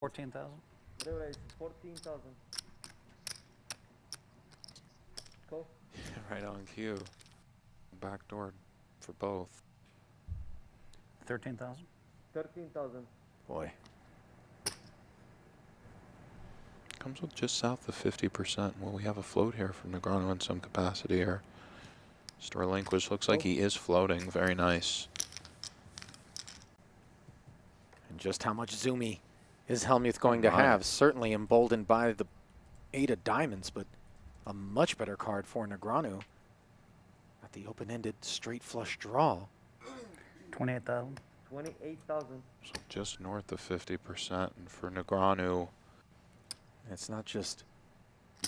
14,000. Whatever, it's 14,000. Go. Right on cue. Backdoor for both. 13,000. 13,000. Boy. Comes with just south of 50%. Well, we have a float here from Negreanu in some capacity here. Starlink, which looks like he is floating. Very nice. And just how much zoomy is Hellmuth going to have? Certainly emboldened by the 8 of diamonds, but a much better card for Negreanu at the open-ended straight flush draw. 28,000. 28,000. So just north of 50%. And for Negreanu, It's not just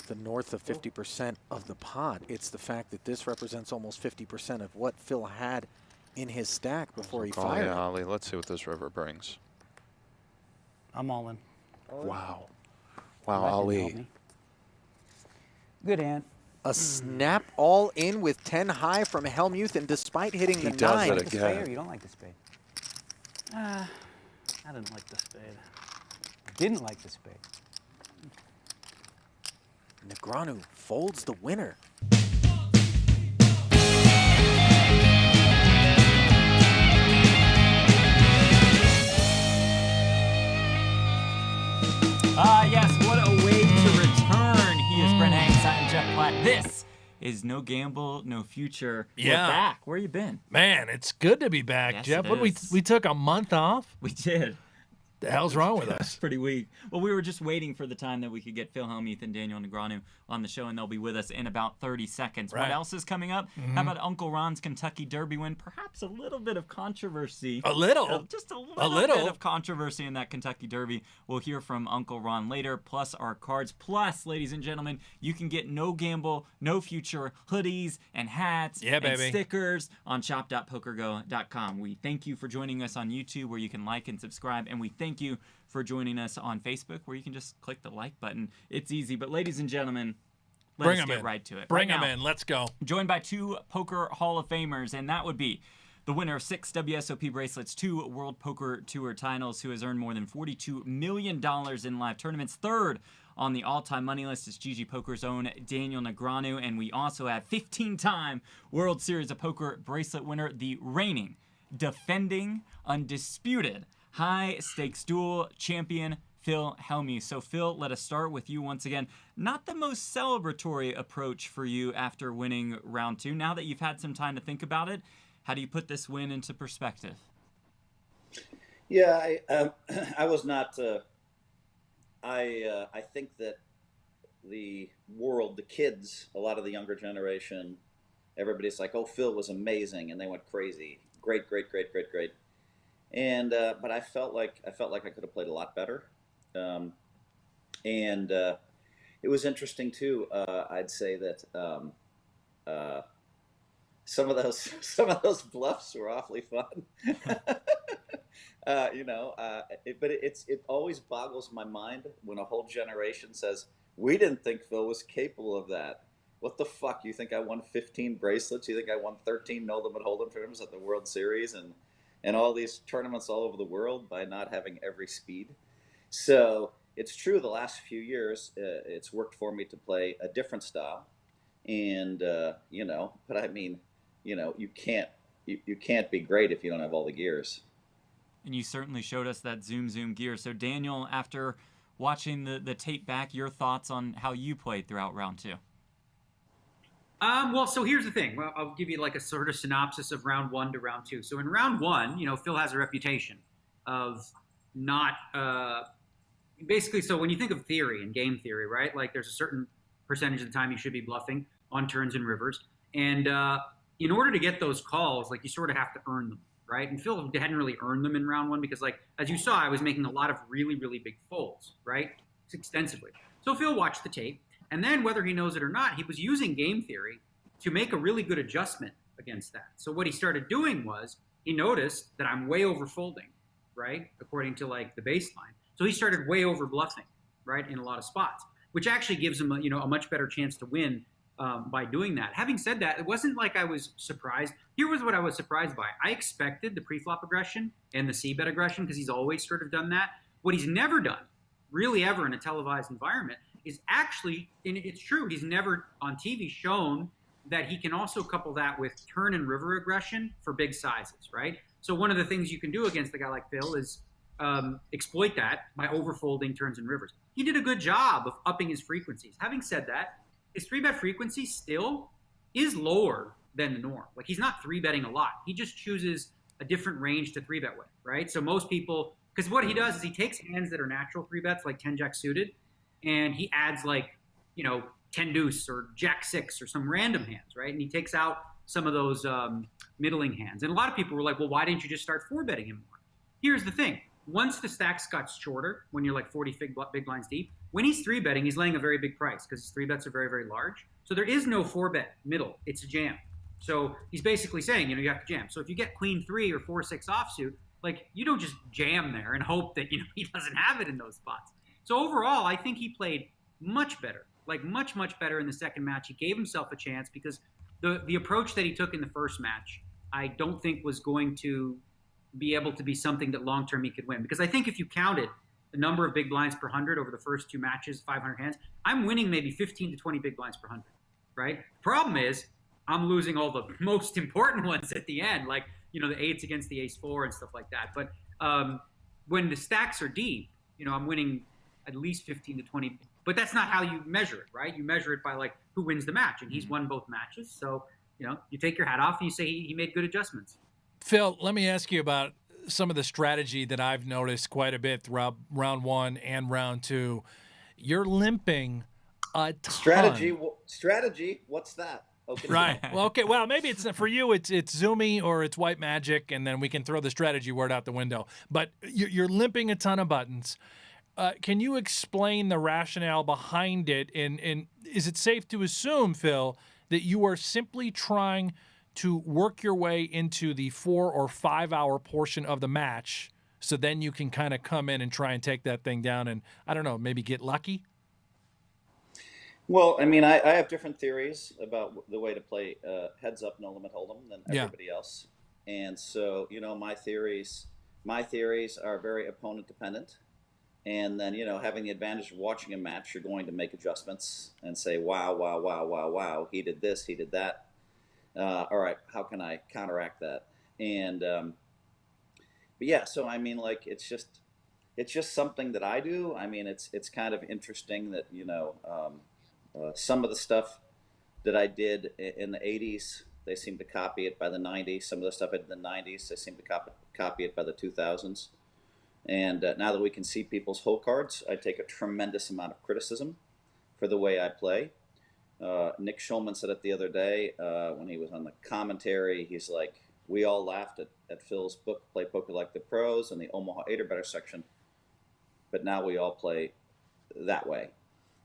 the north of 50% of the pot. It's the fact that this represents almost 50% of what Phil had in his stack before he fired. Yeah, Ali, let's see what this river brings. I'm all in. Wow. Wow, That didn't help Ali. me. Good hand. A snap all in with 10 high from Hellmuth, and despite hitting He the does 9, it Like the spade, again. or you don't like the spade? I didn't like the spade. Didn't like the spade. Negreanu folds the winner. Yes, what a way to return. He is Brent Hanks, I'm Jeff Platt. This is No Gamble, No Future. Yeah. We're back. Where you been? Man, it's good to be back, Yes, Jeff. it What is. we took a month off? We did. The hell's wrong with That's us? pretty weak. Well, we were just waiting for the time that we could get Phil Hellmuth and Daniel Negreanu on the show, and they'll be with us in about 30 seconds. Right. What else is coming up? How about Uncle Ron's Kentucky Derby win? Perhaps a little bit of controversy. A little. Just a little bit of controversy in that Kentucky Derby. We'll hear from Uncle Ron later, plus our cards. Plus, ladies and gentlemen, you can get No Gamble, No Future hoodies and hats Yeah, and baby. stickers on shop.pokergo.com. We thank you for joining us on YouTube, where you can like and subscribe, and we thank you for joining us on Facebook, where you can just click the like button. It's easy. But ladies and gentlemen, Bring let's 'em get in. right to it. Bring Right them now, in. Let's go. joined by 2 Poker Hall of Famers, and that would be the winner of 6 WSOP bracelets, 2 World Poker Tour titles, who has earned more than $42 million in live tournaments. Third on the all-time money list is GG Poker's own Daniel Negreanu, and we also have 15-time World Series of Poker bracelet winner, the reigning, defending, undisputed High Stakes Duel champion, Phil Hellmuth. So Phil, let us start with you once again. Not the most celebratory approach for you after winning round 2. Now that you've had some time to think about it, how do you put this win into perspective? Yeah, I was not. I think that the world, the kids, a lot of the younger generation, everybody's like, "Oh, Phil was amazing," and they went crazy. Great, great, great, great, great. And but I felt like I could have played a lot better. And it was interesting too. I'd say that some of those bluffs were awfully fun. But it always boggles my mind when a whole generation says, "We didn't think Phil was capable of that." What the fuck? You think I won 15 bracelets? You think I won 13 no limit hold'em tournaments at the World Series and all these tournaments all over the world by not having every speed? So it's true. The last few years, it's worked for me to play a different style, and But I mean, you can't be great if you don't have all the gears. And you certainly showed us that zoom gear. So Daniel, after watching the tape back, your thoughts on how you played throughout round 2? Well, so here's the thing. Well, I'll give you like a sort of synopsis of round 1 to round 2. So in round 1, Phil has a reputation of not basically. So when you think of theory and game theory, right? Like there's a certain percentage of the time you should be bluffing on turns and rivers, and in order to get those calls, like you sort of have to earn them, right? And Phil hadn't really earned them in round 1 because, like as you saw, I was making a lot of really, really big folds, right? Extensively. So Phil watched the tape. And then, whether he knows it or not, he was using game theory to make a really good adjustment against that. So what he started doing was he noticed that I'm way over folding, right, according to like the baseline. So he started way over bluffing, right, in a lot of spots, which actually gives him a much better chance to win by doing that. Having said that, it wasn't like I was surprised. Here was what I was surprised by. I expected the pre-flop aggression and the c-bet aggression because he's always sort of done that. What he's never done really ever in a televised environment, is actually, and it's true, he's never on TV shown that he can also couple that with turn and river aggression for big sizes, right? So one of the things you can do against a guy like Phil is exploit that by overfolding turns and rivers. He did a good job of upping his frequencies. Having said that, his 3-bet frequency still is lower than the norm. Like, he's not 3-betting a lot. He just chooses a different range to 3-bet with, right? So most people, because what he does is he takes hands that are natural 3-bets, like 10-jack suited, and he adds, like, 10 deuce or jack 6 or some random hands, right? And he takes out some of those middling hands. And a lot of people were like, well, why didn't you just start 4-betting him more? Here's the thing. Once the stacks got shorter, when you're like 40 big blinds deep, when he's 3-betting, he's laying a very big price because his 3-bets are very, very large. So there is no 4-bet middle. It's a jam. So he's basically saying, you have to jam. So if you get queen 3 or 4-6 offsuit, like, you don't just jam there and hope that, he doesn't have it in those spots. So overall, I think he played much better, like much, much better in the second match. He gave himself a chance because the approach that he took in the first match, I don't think was going to be able to be something that long-term he could win. Because I think if you counted the number of big blinds per 100 over the first 2 matches, 500 hands, I'm winning maybe 15 to 20 big blinds per 100, right? Problem is, I'm losing all the most important ones at the end, like, the 8s against the ace-4 and stuff like that. But when the stacks are deep, I'm winning at least 15 to 20. But that's not how you measure it, right? You measure it by, like, who wins the match. And he's won both matches. So, you take your hat off and you say he made good adjustments. Phil, let me ask you about some of the strategy that I've noticed quite a bit throughout round 1 and round 2. You're limping a ton. Strategy. What's that? Okay. Right. Well, okay. Well, maybe it's for you. It's zoomy or it's white magic, and then we can throw the strategy word out the window. But you're limping a ton of buttons. Can you explain the rationale behind it? And is it safe to assume, Phil, that you are simply trying to work your way into the 4 or 5 hour portion of the match, so then you can kind of come in and try and take that thing down and, I don't know, maybe get lucky? Well, I mean, I have different theories about the way to play heads up, no limit hold'em than everybody else. And so, my theories are very opponent dependent. And then, having the advantage of watching a match, you're going to make adjustments and say, wow, he did this, he did that. All right, how can I counteract that? And but yeah, so I mean, like, it's just something that I do. I mean, it's kind of interesting that some of the stuff that I did in the 80s, they seem to copy it by the 90s. Some of the stuff I did in the 90s, they seem to copy it by the 2000s. And now that we can see people's hole cards, I take a tremendous amount of criticism for the way I play. Nick Schulman said it the other day when he was on the commentary. He's like, we all laughed at Phil's book, Play Poker Like the Pros, in the Omaha 8-or-better section, but now we all play that way.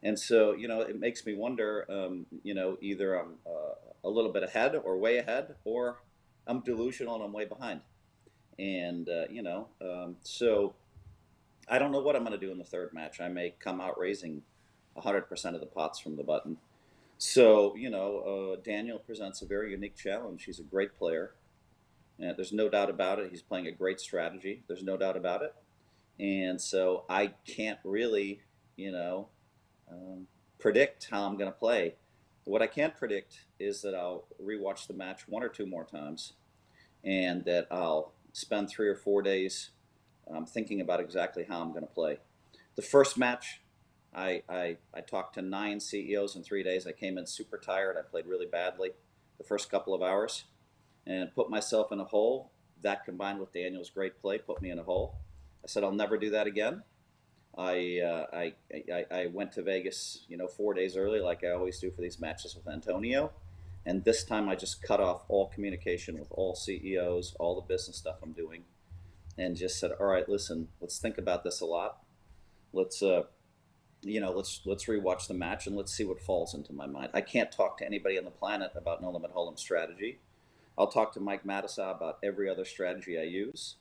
And so, it makes me wonder, either I'm a little bit ahead or way ahead, or I'm delusional and I'm way behind. And, so I don't know what I'm going to do in the third match. I may come out raising 100% of the pots from the button. So, Daniel presents a very unique challenge. He's a great player. And there's no doubt about it. He's playing a great strategy. There's no doubt about it. And so I can't really, predict how I'm going to play. What I can't predict is that I'll rewatch the match 1 or 2 more times, and that I'll spend 3 or 4 days thinking about exactly how I'm going to play. The first match, I talked to 9 CEOs in 3 days. I came in super tired. I played really badly the first couple of hours and put myself in a hole. That, combined with Daniel's great play, put me in a hole. I said, I'll never do that again. I went to Vegas, 4 days early, like I always do for these matches with Antonio. And this time I just cut off all communication with all CEOs, all the business stuff I'm doing, and just said, all right, listen, let's think about this a lot. Let's rewatch the match and let's see what falls into my mind. I can't talk to anybody on the planet about no limit hold'em strategy. I'll talk to Mike Matissa about every other strategy I use.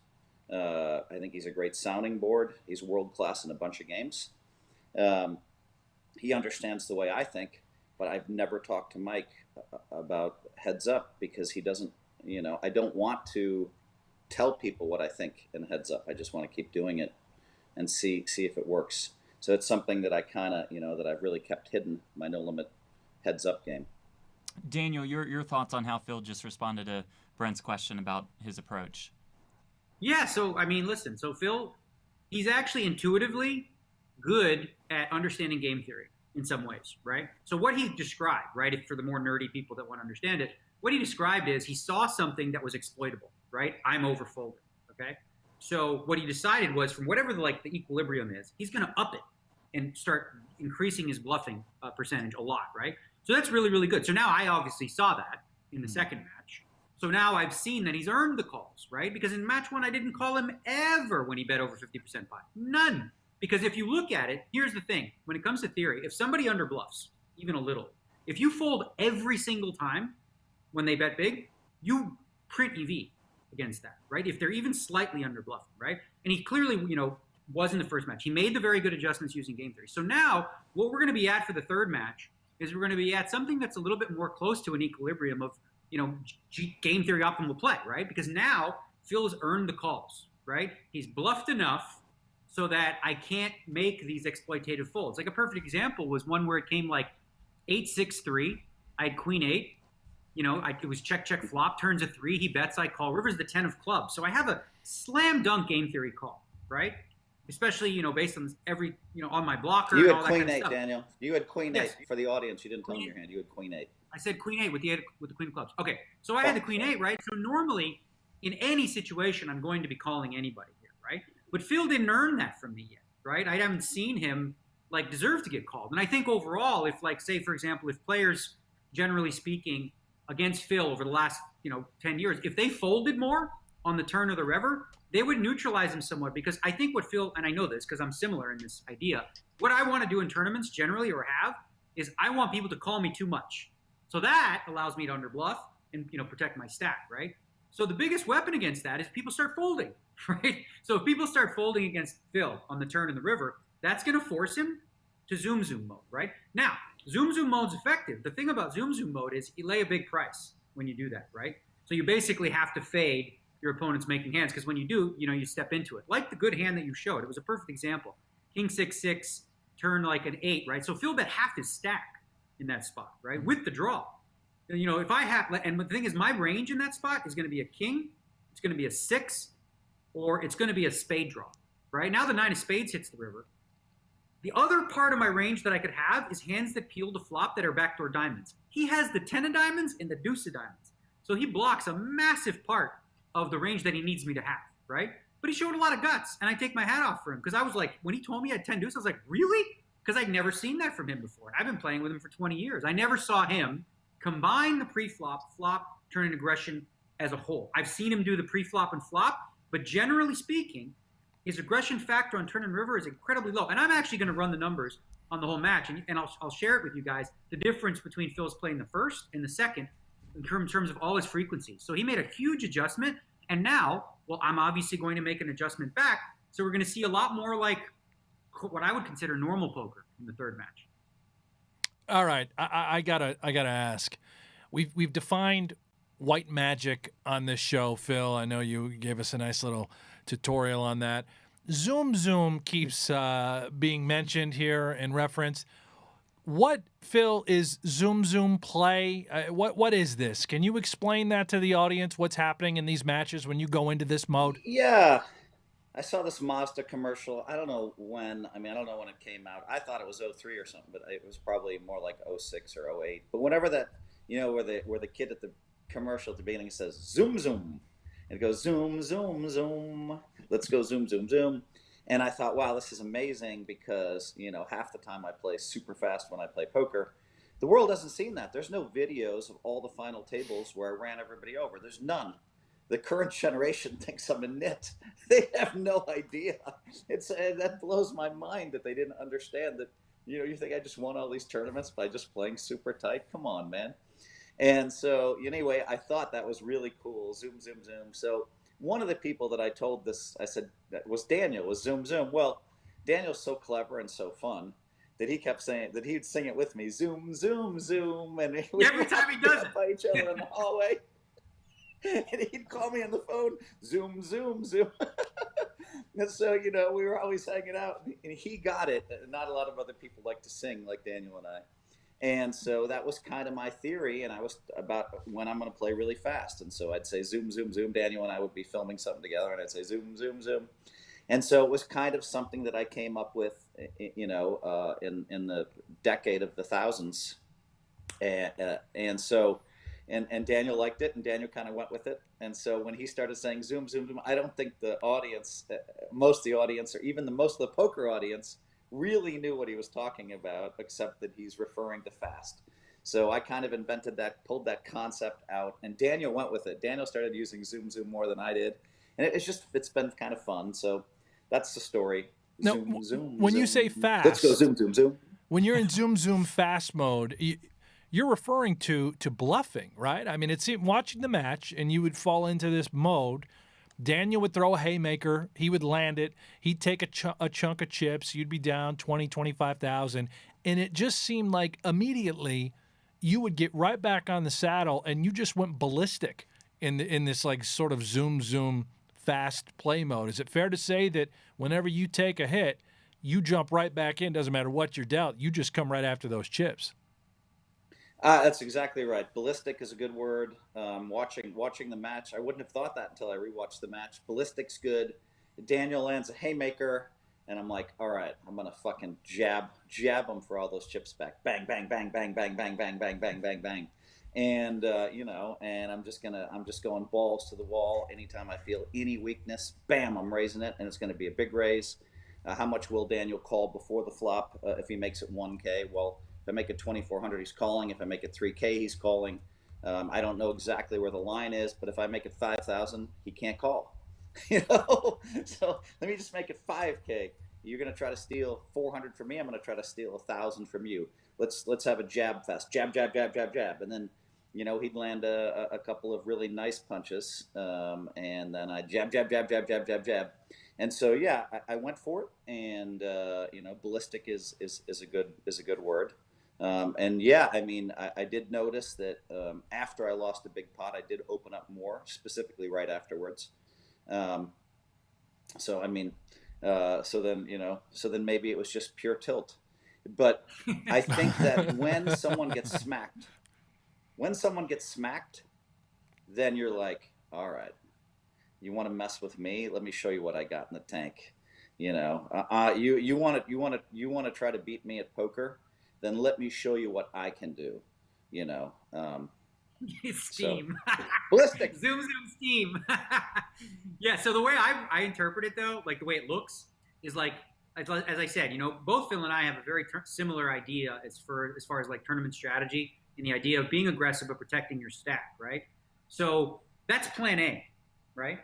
I think he's a great sounding board. He's world-class in a bunch of games. He understands the way I think, but I've never talked to Mike about heads up because he doesn't, I don't want to tell people what I think in heads up. I just want to keep doing it and see if it works. So it's something that I kind of, that I've really kept hidden, my no limit heads up game. Daniel, your thoughts on how Phil just responded to Brent's question about his approach? Yeah, so I mean, listen, so Phil, he's actually intuitively good at understanding game theory in some ways, right? So what he described, right, if for the more nerdy people that want to understand it, what he described is he saw something that was exploitable, right? I'm overfolded, okay? So what he decided was from whatever the equilibrium is, he's going to up it and start increasing his bluffing percentage a lot, right? So that's really, really good. So now I obviously saw that in the second match. So now I've seen that he's earned the calls, right? Because in match one, I didn't call him ever when he bet over 50% pot. None. Because if you look at it, here's the thing. When it comes to theory, if somebody underbluffs, even a little, if you fold every single time when they bet big, you print EV against that, right? If they're even slightly underbluffing, right? And he clearly, was in the first match. He made the very good adjustments using game theory. So now what we're going to be at for the third match is we're going to be at something that's a little bit more close to an equilibrium of, game theory optimal play, right? Because now Phil has earned the calls, right? He's bluffed enough so that I can't make these exploitative folds. Like a perfect example was one where it came like 8-6-3. I had queen 8. It was check, check, flop, turns a 3. He bets, I call. River's the 10 of clubs. So I have a slam dunk game theory call, right? Especially, based on every, on my blocker. You and had all that queen kind of 8, stuff. Daniel. You had queen Yes. 8. For the audience, you didn't tell Queen me your hand. You had queen 8. I said queen 8 with the queen of clubs. Okay, so I had the queen 8, right? So normally, in any situation, I'm going to be calling anybody here, right? But Phil didn't earn that from me yet, right? I haven't seen him deserve to get called. And I think overall, if say for example, if players, generally speaking, against Phil over the last 10 years, if they folded more on the turn of the river, they would neutralize him somewhat. Because I think what Phil, and I know this because I'm similar in this idea, what I want to do in tournaments generally or have is I want people to call me too much. So that allows me to underbluff and protect my stack, right? So the biggest weapon against that is people start folding, right? So if people start folding against Phil on the turn in the river, that's going to force him to zoom mode, right? Now, zoom mode's effective. The thing about zoom mode is you lay a big price when you do that, right? So you basically have to fade your opponent's making hands because when you do, you step into it. Like the good hand that you showed, it was a perfect example. King 6-6, turn like an 8, right? So Phil bet half his stack in that spot, right? With the draw. If I have, and the thing is, my range in that spot is going to be a king, it's going to be a 6, or it's going to be a spade draw, right? Now the 9 of spades hits the river. The other part of my range that I could have is hands that peel to flop that are backdoor diamonds. He has the 10 of diamonds and the deuce of diamonds. So he blocks a massive part of the range that he needs me to have, right? But he showed a lot of guts, and I take my hat off for him because I was like, when he told me he had 10 deuce, I was like, really? Because I'd never seen that from him before. I've been playing with him for 20 years. I never saw him combine the pre-flop, flop, turn, and aggression as a whole. I've seen him do the pre-flop and flop, but generally speaking, his aggression factor on turn and river is incredibly low. And I'm actually going to run the numbers on the whole match, and I'll share it with you guys, the difference between Phil's play in the first and the second in terms of all his frequencies. So he made a huge adjustment, and now, well, I'm obviously going to make an adjustment back, so we're going to see a lot more like what I would consider normal poker in the third match. All right, I gotta ask. We've defined white magic on this show, Phil. I know you gave us a nice little tutorial on that. Zoom keeps being mentioned here and referenced. What, Phil, is Zoom play? What is this? Can you explain that to the audience? What's happening in these matches when you go into this mode? Yeah. I saw this Mazda commercial. I don't know when. I don't know when it came out. I thought it was 03 or something, but it was probably more like 06 or 08. But whenever that, where the kid at the commercial at the beginning says zoom, and it goes zoom, let's go zoom. And I thought, wow, this is amazing because, half the time I play super fast when I play poker. The world hasn't seen that. There's no videos of all the final tables where I ran everybody over. There's none. The current generation thinks I'm a nit. They have no idea. That blows my mind that they didn't understand that, you think I just won all these tournaments by just playing super tight? Come on, man. And so anyway, I thought that was really cool. Zoom. So one of the people that I told this, I said, that was Daniel, was zoom. Well, Daniel's so clever and so fun that he kept saying that he'd sing it with me, zoom. And Every time he does it. By each other in the hallway. And he'd call me on the phone, zoom. And so, we were always hanging out, and he got it. Not a lot of other people like to sing like Daniel and I. And so that was kind of my theory, and I was about when I'm going to play really fast. And so I'd say zoom, zoom, zoom. Daniel and I would be filming something together, and I'd say zoom, zoom, zoom. And so it was kind of something that I came up with, in the decade of the thousands. And so Daniel liked it, and Daniel kind of went with it. And so when he started saying zoom, zoom, zoom, I don't think the audience, most of the audience, or even most of the poker audience, really knew what he was talking about, except that he's referring to fast. So I kind of invented that, pulled that concept out, and Daniel went with it. Daniel started using zoom, zoom more than I did. And it's been kind of fun. So that's the story. Now, Zoom, zoom, when zoom. you say fast, let's go zoom, zoom, zoom. when you're in zoom, zoom fast mode, you're referring to bluffing, right? I mean, it's watching the match, and you would fall into this mode. Daniel would throw a haymaker. He would land it. He'd take a chunk of chips. You'd be down 20, 25,000. And it just seemed like immediately you would get right back on the saddle, and you just went ballistic in this like sort of zoom, zoom fast play mode. Is it fair to say that whenever you take a hit, you jump right back in? Doesn't matter what you're dealt. You just come right after those chips. That's exactly right. Ballistic is a good word. Watching the match, I wouldn't have thought that until I rewatched the match. Ballistic's good. Daniel lands a haymaker, and I'm like, all right, I'm gonna fucking jab him for all those chips back. Bang, bang, bang, bang, bang, bang, bang, bang, bang, bang, bang. And and I'm just going balls to the wall. Anytime I feel any weakness, bam, I'm raising it, and it's going to be a big raise. How much will Daniel call before the flop if he makes it 1K? Well, if I make it 2,400, he's calling. If I make it 3K, he's calling. I don't know exactly where the line is, but if I make it 5,000, he can't call. So let me just make it 5K. You're going to try to steal 400 from me. I'm going to try to steal 1,000 from you. Let's have a jab fest. Jab, jab, jab, jab, jab. And then, he'd land a couple of really nice punches. And then I jab, jab, jab, jab, jab, jab, jab. And so, yeah, I went for it. And, ballistic is a good word. And yeah, I mean, I did notice that after I lost a big pot, I did open up more, specifically right afterwards. So then maybe it was just pure tilt. But I think that when someone gets smacked, then you're like, all right, you want to mess with me? Let me show you what I got in the tank. You want to try to beat me at poker? Then let me show you what I can do. Steam. So, ballistic. Zoom, zoom, steam. Yeah. So the way I interpret it, though, like the way it looks, is like, as I said, both Phil and I have a very similar idea as far as like tournament strategy and the idea of being aggressive but protecting your stack, right? So that's plan A, right?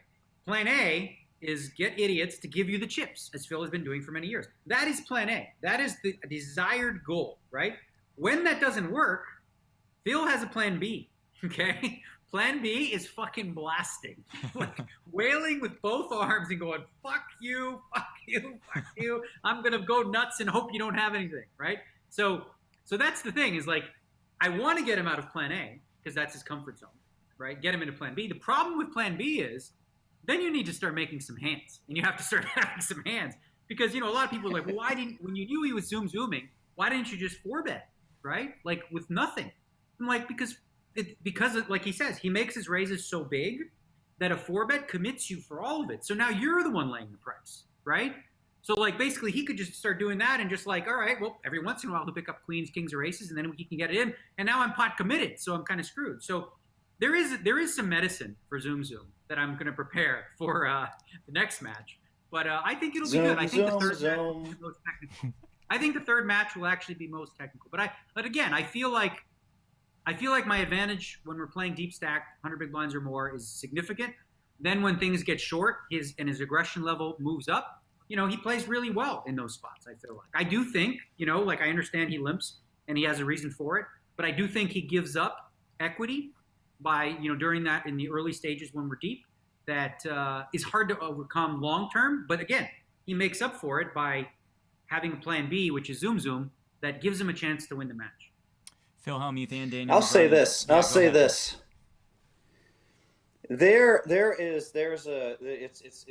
Plan A is get idiots to give you the chips, as Phil has been doing for many years. That is plan A. That is the desired goal, right? When that doesn't work, Phil has a plan B, okay? Plan B is fucking blasting, like wailing with both arms and going, fuck you, fuck you, fuck you. I'm going to go nuts and hope you don't have anything, right? So that's the thing is like, I want to get him out of plan A because that's his comfort zone, right? Get him into plan B. The problem with plan B is then you need to start making some hands and you have to start having some hands because, a lot of people are like, well, when you knew he was zooming, why didn't you just 4-bet, right? Like with nothing. I'm like, because like he says, he makes his raises so big that a 4-bet commits you for all of it. So now you're the one laying the price, right? So like basically he could just start doing that and just like, all right, well, every once in a while he'll pick up queens, kings, or aces, and then he can get it in. And now I'm pot committed, so I'm kind of screwed. So there is some medicine for Zoom that I'm going to prepare for the next match. But I think it'll be good. I think the third match will be most technical. I think the third match will actually be most technical. But again, I feel like my advantage when we're playing deep stack, 100 big blinds or more, is significant. Then when things get short, his aggression level moves up. He plays really well in those spots, I feel like. I do think, like I understand he limps and he has a reason for it, but I do think he gives up equity by, during that in the early stages when we're deep, that is hard to overcome long term. But again, he makes up for it by having a plan B, which is zoom, that gives him a chance to win the match. Phil Hellmuth and Daniel. I'll say this. It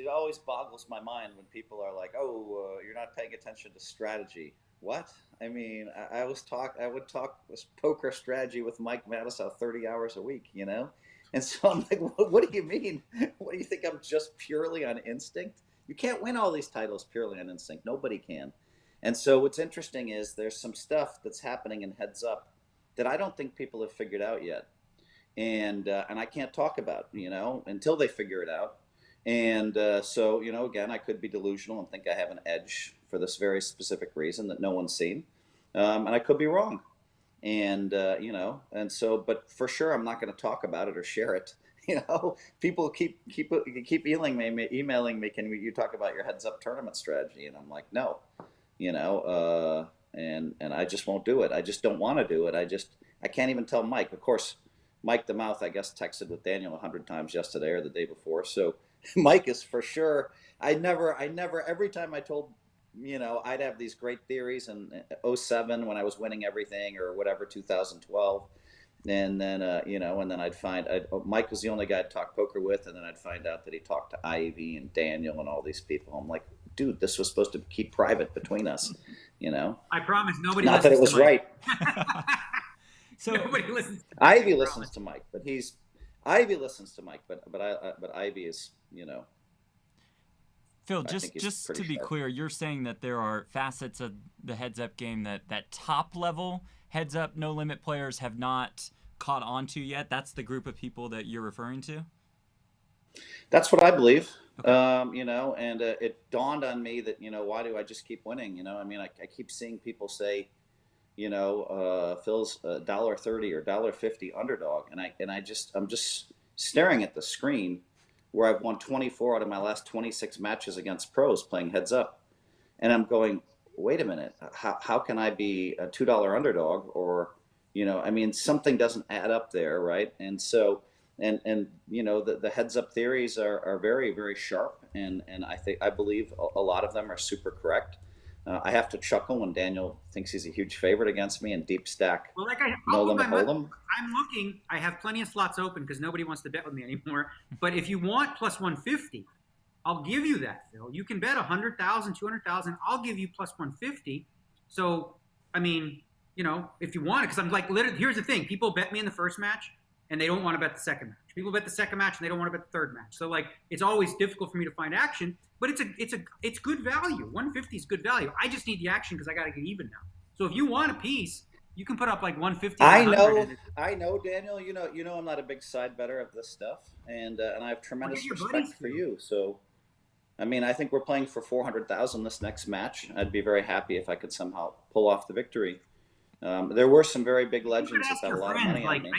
always boggles my mind when people are like, oh, you're not paying attention to strategy. What? I mean, I would talk poker strategy with Mike Matusow 30 hours a week, you know? And so I'm like, what do you mean? What do you think? I'm just purely on instinct? You can't win all these titles purely on instinct. Nobody can. And so what's interesting is there's some stuff that's happening in Heads Up that I don't think people have figured out yet. And I can't talk about, you know, until they figure it out. And so, you know, again, I could be delusional and think I have an edge for this very specific reason that no one's seen, and I could be wrong. And you know, and so, but for sure, I'm not going to talk about it or share it. You know, people keep emailing me. Can you talk about your Heads Up tournament strategy? And I'm like, no, you know, and I just won't do it. I just don't want to do it. I can't even tell Mike. Of course, Mike the Mouth, I guess, texted with Daniel 100 times yesterday or the day before. So Mike is for sure. I never, every time I told, you know, I'd have these great theories in 07 when I was winning everything or whatever, 2012. And then, you know, and then Mike was the only guy I'd talk poker with. And then I'd find out that he talked to Ivy and Daniel and all these people. I'm like, dude, this was supposed to keep private between us, you know? I promise nobody Not that it was right. So nobody listens. Ivy listens to Mike, but Ivy is, you know. Phil, I think he's just to pretty be sharp. clear, you're saying that there are facets of the Heads Up game that top level Heads Up no limit players have not caught on to yet. That's the group of people that you're referring to. That's what I believe. Okay. You know, and it dawned on me that, you know, why do I just keep winning? You know, I mean, I keep seeing people say, you know, Phil's $1.30 or $1.50 underdog, and I'm just staring at the screen where I've won 24 out of my last 26 matches against pros playing Heads Up, and I'm going, wait a minute, how can I be a $2 underdog? Or, you know, I mean, something doesn't add up there, right? And so, and you know, the Heads Up theories are very, very sharp, and I believe a lot of them are super correct. I have to chuckle when Daniel thinks he's a huge favorite against me in deep stack. Well, No limit hold'em. I'm looking. I have plenty of slots open because nobody wants to bet with me anymore. But if you want plus 150, I'll give you that, Phil. You can bet 100,000, 200,000. I'll give you plus 150. So, I mean, you know, if you want it, because I'm like, literally, here's the thing: people bet me in the first match, and they don't want to bet the second match. People bet the second match, and they don't want to bet the third match. So, like, it's always difficult for me to find action. But it's good value. 150 is good value. I just need the action because I got to get even now. So if you want a piece, you can put up like 150. I know, Daniel. You know, I'm not a big side better of this stuff, and I have tremendous respect for you. So, I mean, I think we're playing for 400,000 this next match. I'd be very happy if I could somehow pull off the victory. There were some very big legends that got a lot of money on me.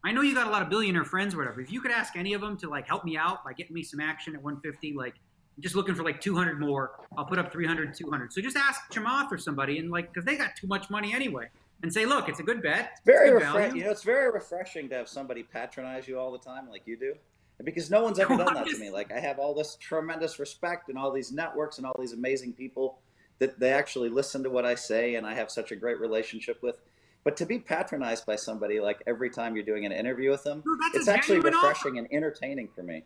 I know you got a lot of billionaire friends or whatever. If you could ask any of them to like help me out by getting me some action at 150, like. Just looking for like 200 more. I'll put up 300, 200. So just ask Chamath or somebody, and like, because they got too much money anyway, and say, look, it's a good bet. Very refreshing. You know, it's very refreshing to have somebody patronize you all the time, like you do, because no one's ever done that to me. Like I have all this tremendous respect and all these networks and all these amazing people that they actually listen to what I say, and I have such a great relationship with. But to be patronized by somebody like every time you're doing an interview with them, it's actually refreshing and entertaining for me.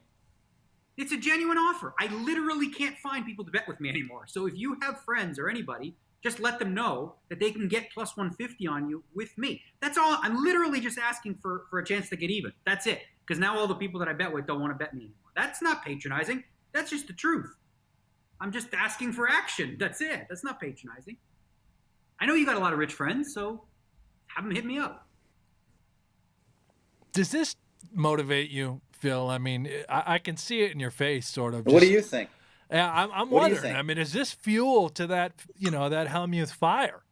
It's a genuine offer. I literally can't find people to bet with me anymore. So if you have friends or anybody, just let them know that they can get plus 150 on you with me. That's all. I'm literally just asking for a chance to get even. That's it. Because now all the people that I bet with don't want to bet me anymore. That's not patronizing. That's just the truth. I'm just asking for action. That's it. That's not patronizing. I know you got a lot of rich friends, so have them hit me up. Does this motivate you, Phil? I mean, I can see it in your face, sort of. What do you think? Yeah, I'm wondering. I mean, is this fuel to that, you know, that Hellmuth fire?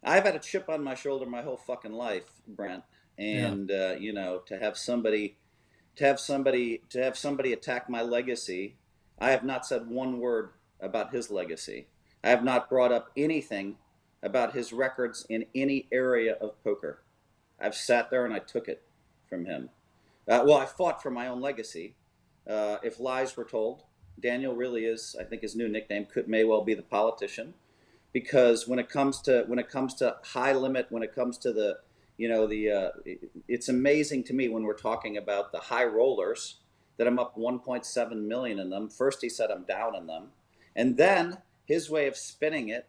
I've had a chip on my shoulder my whole fucking life, Brent, and you know, to have somebody attack my legacy. I have not said one word about his legacy. I have not brought up anything about his records in any area of poker. I've sat there and I took it from him. Well, I fought for my own legacy. If lies were told, Daniel really is, I think his new nickname may well be the politician, because when it comes to high limit, when it comes to the, you know, it's amazing to me when we're talking about the high rollers that I'm up 1.7 million in them. First he said I'm down in them, and then his way of spinning it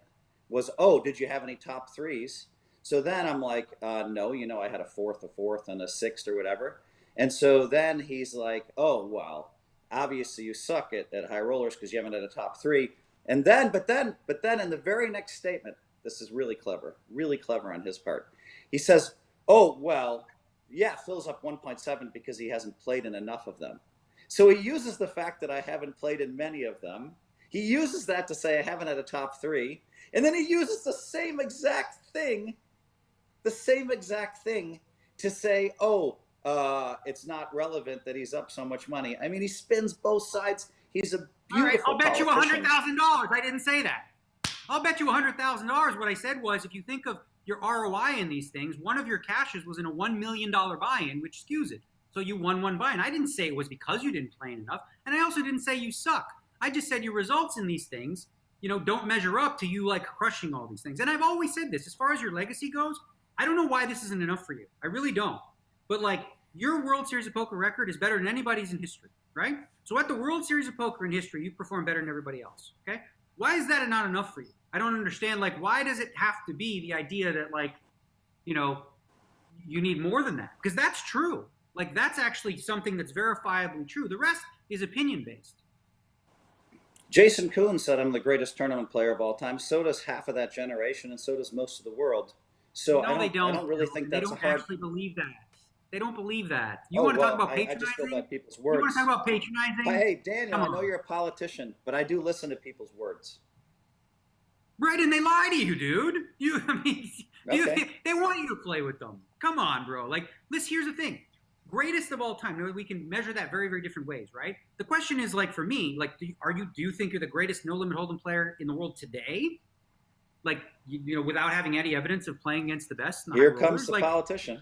was, oh, did you have any top threes? So then I'm like, no, you know, I had a fourth, and a sixth or whatever. And so then he's like, oh, well, obviously you suck at high rollers because you haven't had a top three. And then, but then in the very next statement, this is really clever on his part. He says, oh, well, yeah, Phil's up 1.7 because he hasn't played in enough of them. So he uses the fact that I haven't played in many of them. He uses that to say I haven't had a top three. And then he uses the same exact thing to say, oh, it's not relevant that he's up so much money. I mean, he spins both sides. He's a beautiful All right, I'll bet you politician. $100,000. I didn't say that. I'll bet you $100,000. What I said was, if you think of your ROI in these things, one of your cashes was in a $1 million buy-in, which skews it. So you won one buy-in. I didn't say it was because you didn't play enough, and I also didn't say you suck. I just said your results in these things, you know, don't measure up to you like crushing all these things. And I've always said this, as far as your legacy goes, I don't know why this isn't enough for you. I really don't. But like, your World Series of Poker record is better than anybody's in history, right? So at the World Series of Poker in history, you perform better than everybody else, okay? Why is that not enough for you? I don't understand. Like, why does it have to be the idea that, like, you know, you need more than that? Because that's true. Like, that's actually something that's verifiably true. The rest is opinion-based. Jason Kuhn said I'm the greatest tournament player of all time. So does half of that generation, and so does most of the world. So No, they don't. I don't really think that's They a don't hard. actually believe that. They don't believe that. You want to talk about I patronizing? just go by people's You words. want to talk about patronizing? But hey, Daniel, Come I on. know you're a politician, but I do listen to people's words. Right, and they lie to you, dude. I mean, Okay. they want you to play with them. Come on, bro. Like, here's the thing. Greatest of all time. We can measure that very, very different ways, right? The question is, like, for me, like, do you think you're the greatest no-limit hold'em player in the world today? Like, you know, without having any evidence of playing against the best? In the Here high comes rollers? the Like, politician.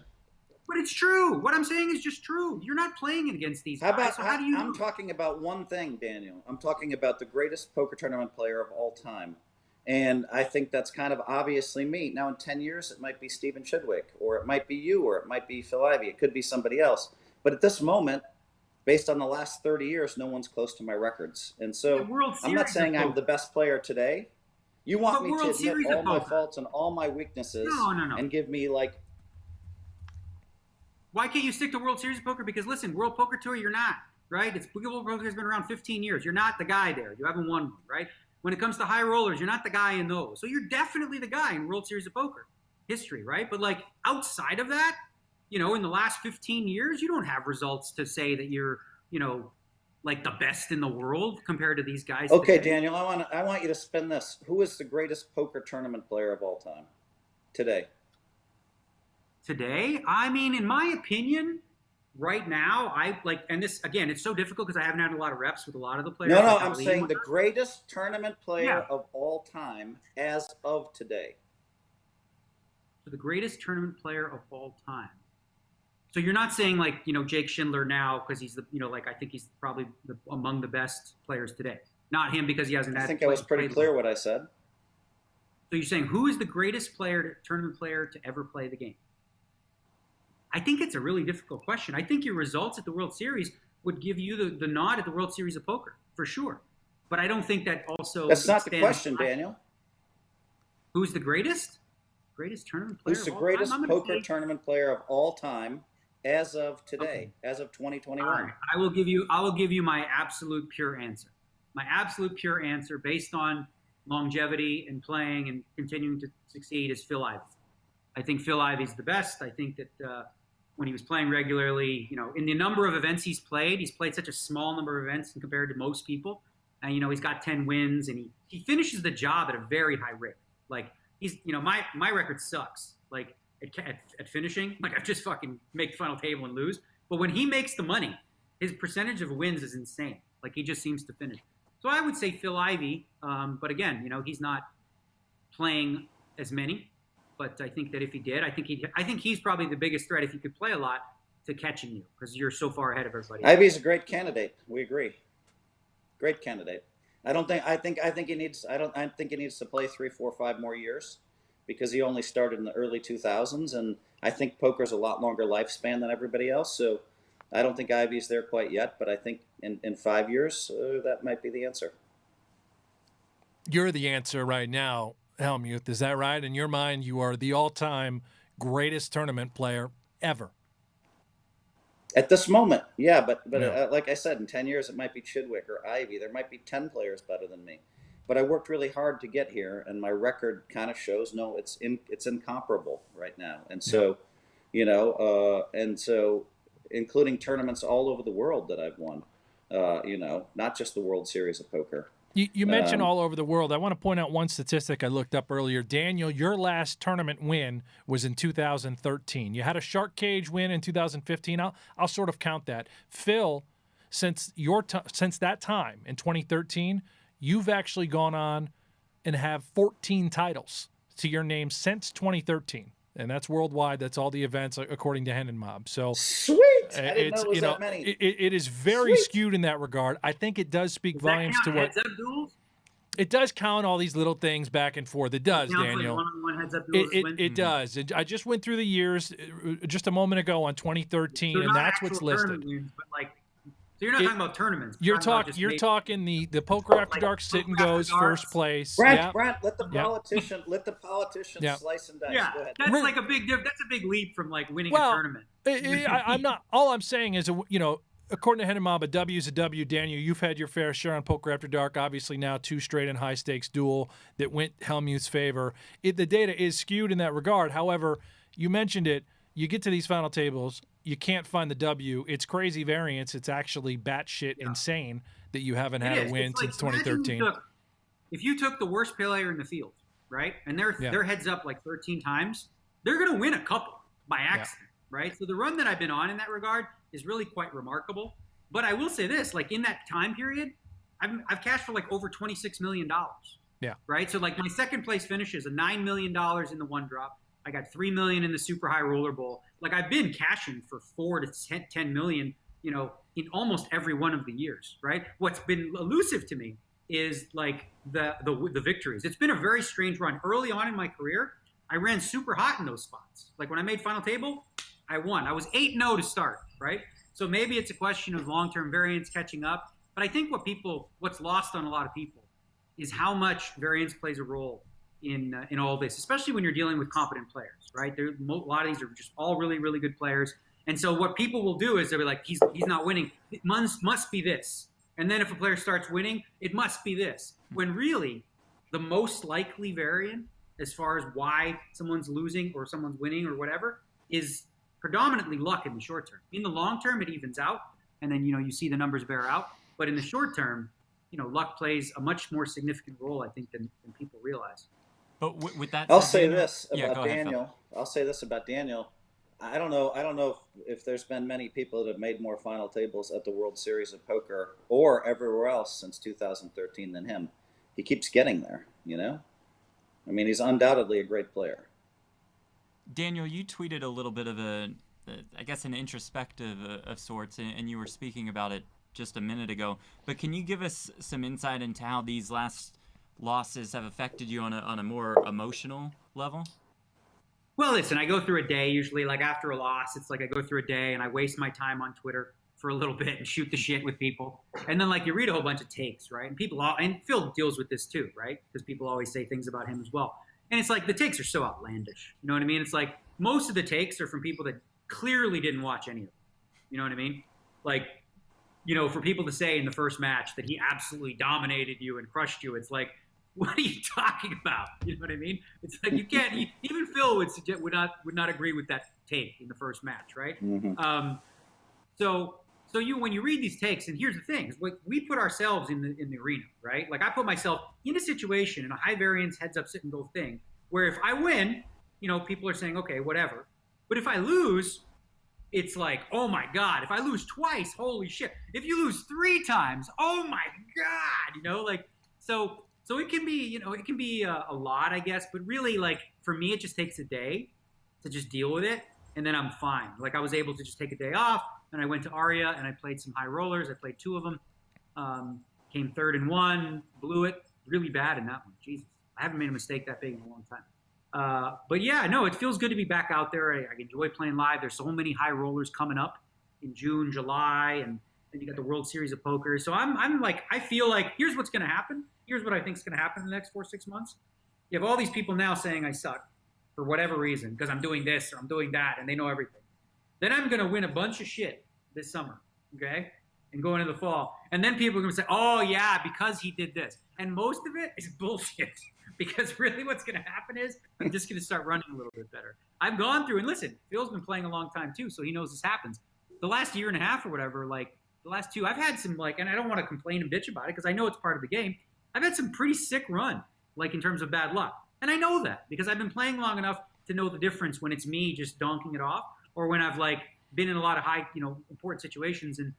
but it's true. What I'm saying is just true. You're not playing against these guys. So how do you I'm know? talking about one thing, Daniel. I'm talking about the greatest poker tournament player of all time. And I think that's kind of obviously me. Now, in 10 years, it might be Stephen Chidwick, or it might be you, or it might be Phil Ivey. It could be somebody else. But at this moment, based on the last 30 years, no one's close to my records. And so The World I'm not Series saying of I'm poker. the best player today. You want But me World to Series admit of all my poker. faults and all my weaknesses No. and give me, like, Why can't you stick to World Series of Poker? Because listen, World Poker Tour, you're not, right? World Poker has been around 15 years. You're not the guy there. You haven't won one, right? When it comes to high rollers, you're not the guy in those. So you're definitely the guy in World Series of Poker history, right? But like, outside of that, you know, in the last 15 years, you don't have results to say that you're, you know, like the best in the world compared to these guys. okay, today. Daniel, I want you to spin this. Who is the greatest poker tournament player of all time today? Today, I mean, in my opinion, right now, I like, and this again, it's so difficult because I haven't had a lot of reps with a lot of the players. No, like I'm Ali saying and the whatnot. greatest tournament player Yeah. of all time as of today. So the greatest tournament player of all time. So you're not saying like, you know, Jake Schindler now because he's the, you know, like I think he's probably among the best players today. Not him because he hasn't I had. think I was pretty played clear well. what I said. So you're saying who is the greatest tournament player to ever play the game? I think it's a really difficult question. I think your results at the World Series would give you the nod at the World Series of Poker for sure. But I don't think that also. That's not the stands question, high. Daniel. Who's the greatest? Greatest tournament player. Who's the of all greatest time? I'm gonna poker say- tournament player of all time as of today, as of 2021? All right. I will give you my absolute pure answer. My absolute pure answer, based on longevity and playing and continuing to succeed, is Phil Ivey. I think Phil Ivey's the best. I think that when he was playing regularly, you know, in the number of events he's played such a small number of events compared to most people. And, you know, he's got 10 wins and he finishes the job at a very high rate. Like, he's, you know, my record sucks. Like, at finishing, like, I just fucking make the final table and lose. But when he makes the money, his percentage of wins is insane. Like, he just seems to finish. So I would say Phil Ivey. But again, you know, he's not playing as many. But I think that if he did, I think he's probably the biggest threat if he could play a lot to catching you because you're so far ahead of everybody. Ivey's a great candidate. We agree. Great candidate. I think he needs to play 3, 4, 5 more years. because he only started in the early 2000s, and I think poker's a lot longer lifespan than everybody else. So I don't think Ivy's there quite yet, but I think in 5 years, that might be the answer. You're the answer right now, Hellmuth. Is that right? In your mind, you are the all-time greatest tournament player ever. At this moment, yeah, but Yeah. like I said, in 10 years, it might be Chidwick or Ivy. There might be 10 players better than me. But I worked really hard to get here, and my record kind of shows no, it's incomparable right now. And so, and so, including tournaments all over the world that I've won, not just the World Series of Poker. You mentioned all over the world. I want to point out one statistic I looked up earlier. Daniel, your last tournament win was in 2013. You had a Shark Cage win in 2015. I'll sort of count that. Phil, since that time in 2013, you've actually gone on and have 14 titles to your name since 2013. And that's worldwide. That's all the events according to Hendon Mob. So sweet. I didn't know it was that many. It is very skewed in that regard. I think it does speak volumes to what heads-up duels? it does. Count all these little things back and forth. It does, Daniel. One-on-one heads-up duels It does. I just went through the years just a moment ago on 2013, and that's what's listed. Wins, but so you're not talking about tournaments. You're talking the Poker After Dark sit and goes first place. Brent, let the politician slice and dice. Yeah, Go ahead. that's like a big that's a big leap from like winning a tournament. I'm not. All I'm saying is, according to Hendon Mob, a W is a W. Daniel, you've had your fair share on Poker After Dark. Obviously now 2 straight in High Stakes Duel that went Hellmuth's favor. The data is skewed in that regard. However, you mentioned it. You get to these final tables, you can't find the W. It's crazy variance. It's actually batshit insane that you haven't had a win since 2013. If you took the worst player in the field, right, and they're heads up like 13 times, they're going to win a couple by accident, right? So the run that I've been on in that regard is really quite remarkable. But I will say this, like in that time period, I've cashed for like over $26 million. Yeah. Right. So like my second place finish is a $9 million in the one drop. I got $3 million in the Super High Roller Bowl. Like I've been cashing for $4 to $10 million, in almost every one of the years. Right. What's been elusive to me is like the victories. It's been a very strange run. Early on in my career, I ran super hot in those spots. Like when I made final table, I won. I was 8-0 to start. Right. So maybe it's a question of long-term variance catching up. But I think what's lost on a lot of people is how much variance plays a role in all this, especially when you're dealing with competent players, right? A lot of these are just all really, really good players. And so what people will do is they'll be like, he's not winning. It must be this. And then if a player starts winning, it must be this. When really the most likely variant as far as why someone's losing or someone's winning or whatever is predominantly luck in the short term. In the long term, it evens out. And then, you see the numbers bear out. But in the short term, luck plays a much more significant role, I think, than people realize. But with that, I'll say this go about ahead, Daniel. I'll say this about Daniel. I don't know if there's been many people that have made more final tables at the World Series of Poker or everywhere else since 2013 than him. He keeps getting there, I mean, he's undoubtedly a great player. Daniel, you tweeted a little bit of an introspective of sorts, and you were speaking about it just a minute ago. But can you give us some insight into how these last losses have affected you on a more emotional level? Well, listen, I go through a day usually, like after a loss, it's like I go through a day and I waste my time on Twitter for a little bit and shoot the shit with people. And then like you read a whole bunch of takes, right? And Phil deals with this too, right? Because people always say things about him as well. And it's like the takes are so outlandish. You know what I mean? It's like most of the takes are from people that clearly didn't watch any of them. You know what I mean? Like, for people to say in the first match that he absolutely dominated you and crushed you, it's like, what are you talking about? You know what I mean? It's like you can't. Even Phil would not agree with that take in the first match, right? Mm-hmm. So when you read these takes, and here's the thing: is like we put ourselves in the arena, right? Like I put myself in a situation in a high variance heads up sit and go thing where if I win, people are saying okay, whatever. But if I lose, it's like, oh my God! If I lose twice, holy shit! If you lose 3 times, oh my God! So it can be, it can be a lot, I guess. But really, like for me, it just takes a day to just deal with it, and then I'm fine. Like I was able to just take a day off, and I went to Aria and I played some high rollers. I played 2 of them, came 3rd in 1, blew it really bad in that one. Jesus, I haven't made a mistake that big in a long time. But yeah, no, it feels good to be back out there. I enjoy playing live. There's so many high rollers coming up in June, July, and then you got the World Series of Poker. So I'm like, I feel like here's what's going to happen. Here's what I think is going to happen in the next 4-6 months. You have all these people now saying I suck for whatever reason because I'm doing this or I'm doing that, and they know everything. Then I'm going to win a bunch of shit this summer, okay, and go into the fall. And then people are going to say, oh, yeah, because he did this. And most of it is bullshit because really what's going to happen is I'm just going to start running a little bit better. I've gone through, and listen, Phil's been playing a long time too, so he knows this happens. The last year and a half or whatever, like the last 2, I've had some like, and I don't want to complain and bitch about it because I know it's part of the game. I've had some pretty sick run, like in terms of bad luck. And I know that because I've been playing long enough to know the difference when it's me just donking it off or when I've like been in a lot of high, important situations and,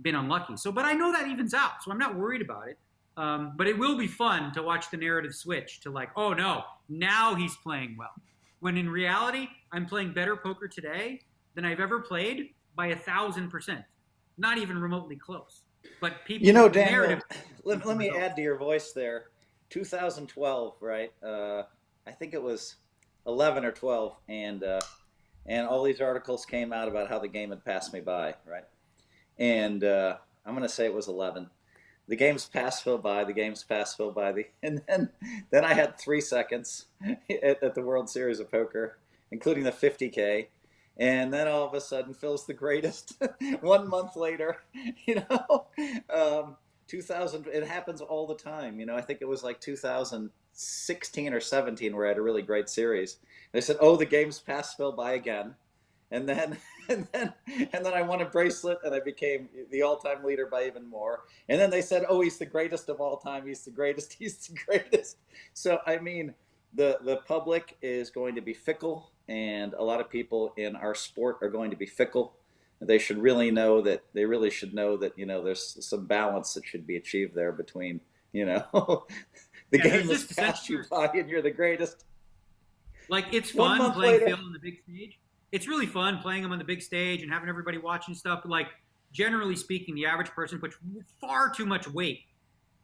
been unlucky. So, but I know that evens out, so I'm not worried about it. But it will be fun to watch the narrative switch to like, oh no, now he's playing well. When in reality, I'm playing better poker today than I've ever played by 1,000%. Not even remotely close. But people, Daniel, let me add to your voice there. 2012, right? I think it was 11 or 12, and all these articles came out about how the game had passed me by, right? And I'm going to say it was 11. The game's passed Phil by. The game's passed Phil by. And then I had 3 seconds at the World Series of Poker, including the 50K. And then all of a sudden, Phil's the greatest. 1 month later, 2000. It happens all the time. I think it was like 2016 or 17 where I had a really great series. They said, "Oh, the game's passed Phil by again," and then I won a bracelet and I became the all-time leader by even more. And then they said, "Oh, he's the greatest of all time. He's the greatest. He's the greatest." So I mean, the public is going to be fickle, and a lot of people in our sport are going to be fickle. They should really know that. They really should know that there's some balance that should be achieved there between the game has passed you by and you're the greatest. Like it's fun playing Phil on the big stage. It's really fun playing him on the big stage and having everybody watching stuff. But like generally speaking, the average person puts far too much weight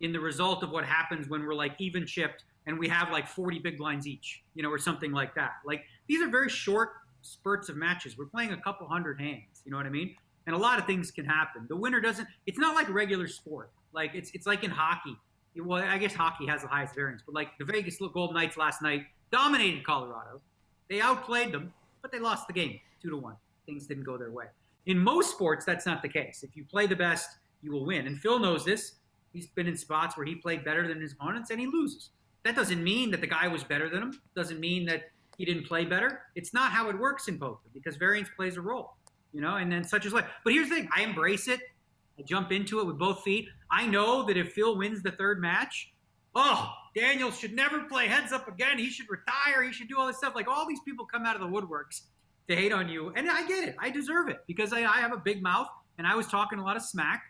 in the result of what happens when we're like even chipped and we have like 40 big blinds each, or something like that. Like these are very short spurts of matches. We're playing a couple hundred hands, you know what I mean? And a lot of things can happen. The winner doesn't, it's not like regular sport. Like it's like in hockey. Well, I guess hockey has the highest variance, but like the Vegas Golden Knights last night dominated Colorado. They outplayed them, but they lost the game 2-1. Things didn't go their way. In most sports, that's not the case. If you play the best, you will win. And Phil knows this. He's been in spots where he played better than his opponents and he loses. That doesn't mean that the guy was better than him. Doesn't mean that he didn't play better. It's not how it works in poker because variance plays a role, and then such as life. But here's the thing. I embrace it. I jump into it with both feet. I know that if Phil wins the third match, Daniel should never play heads up again. He should retire. He should do all this stuff. Like all these people come out of the woodworks to hate on you. And I get it. I deserve it because I have a big mouth and I was talking a lot of smack,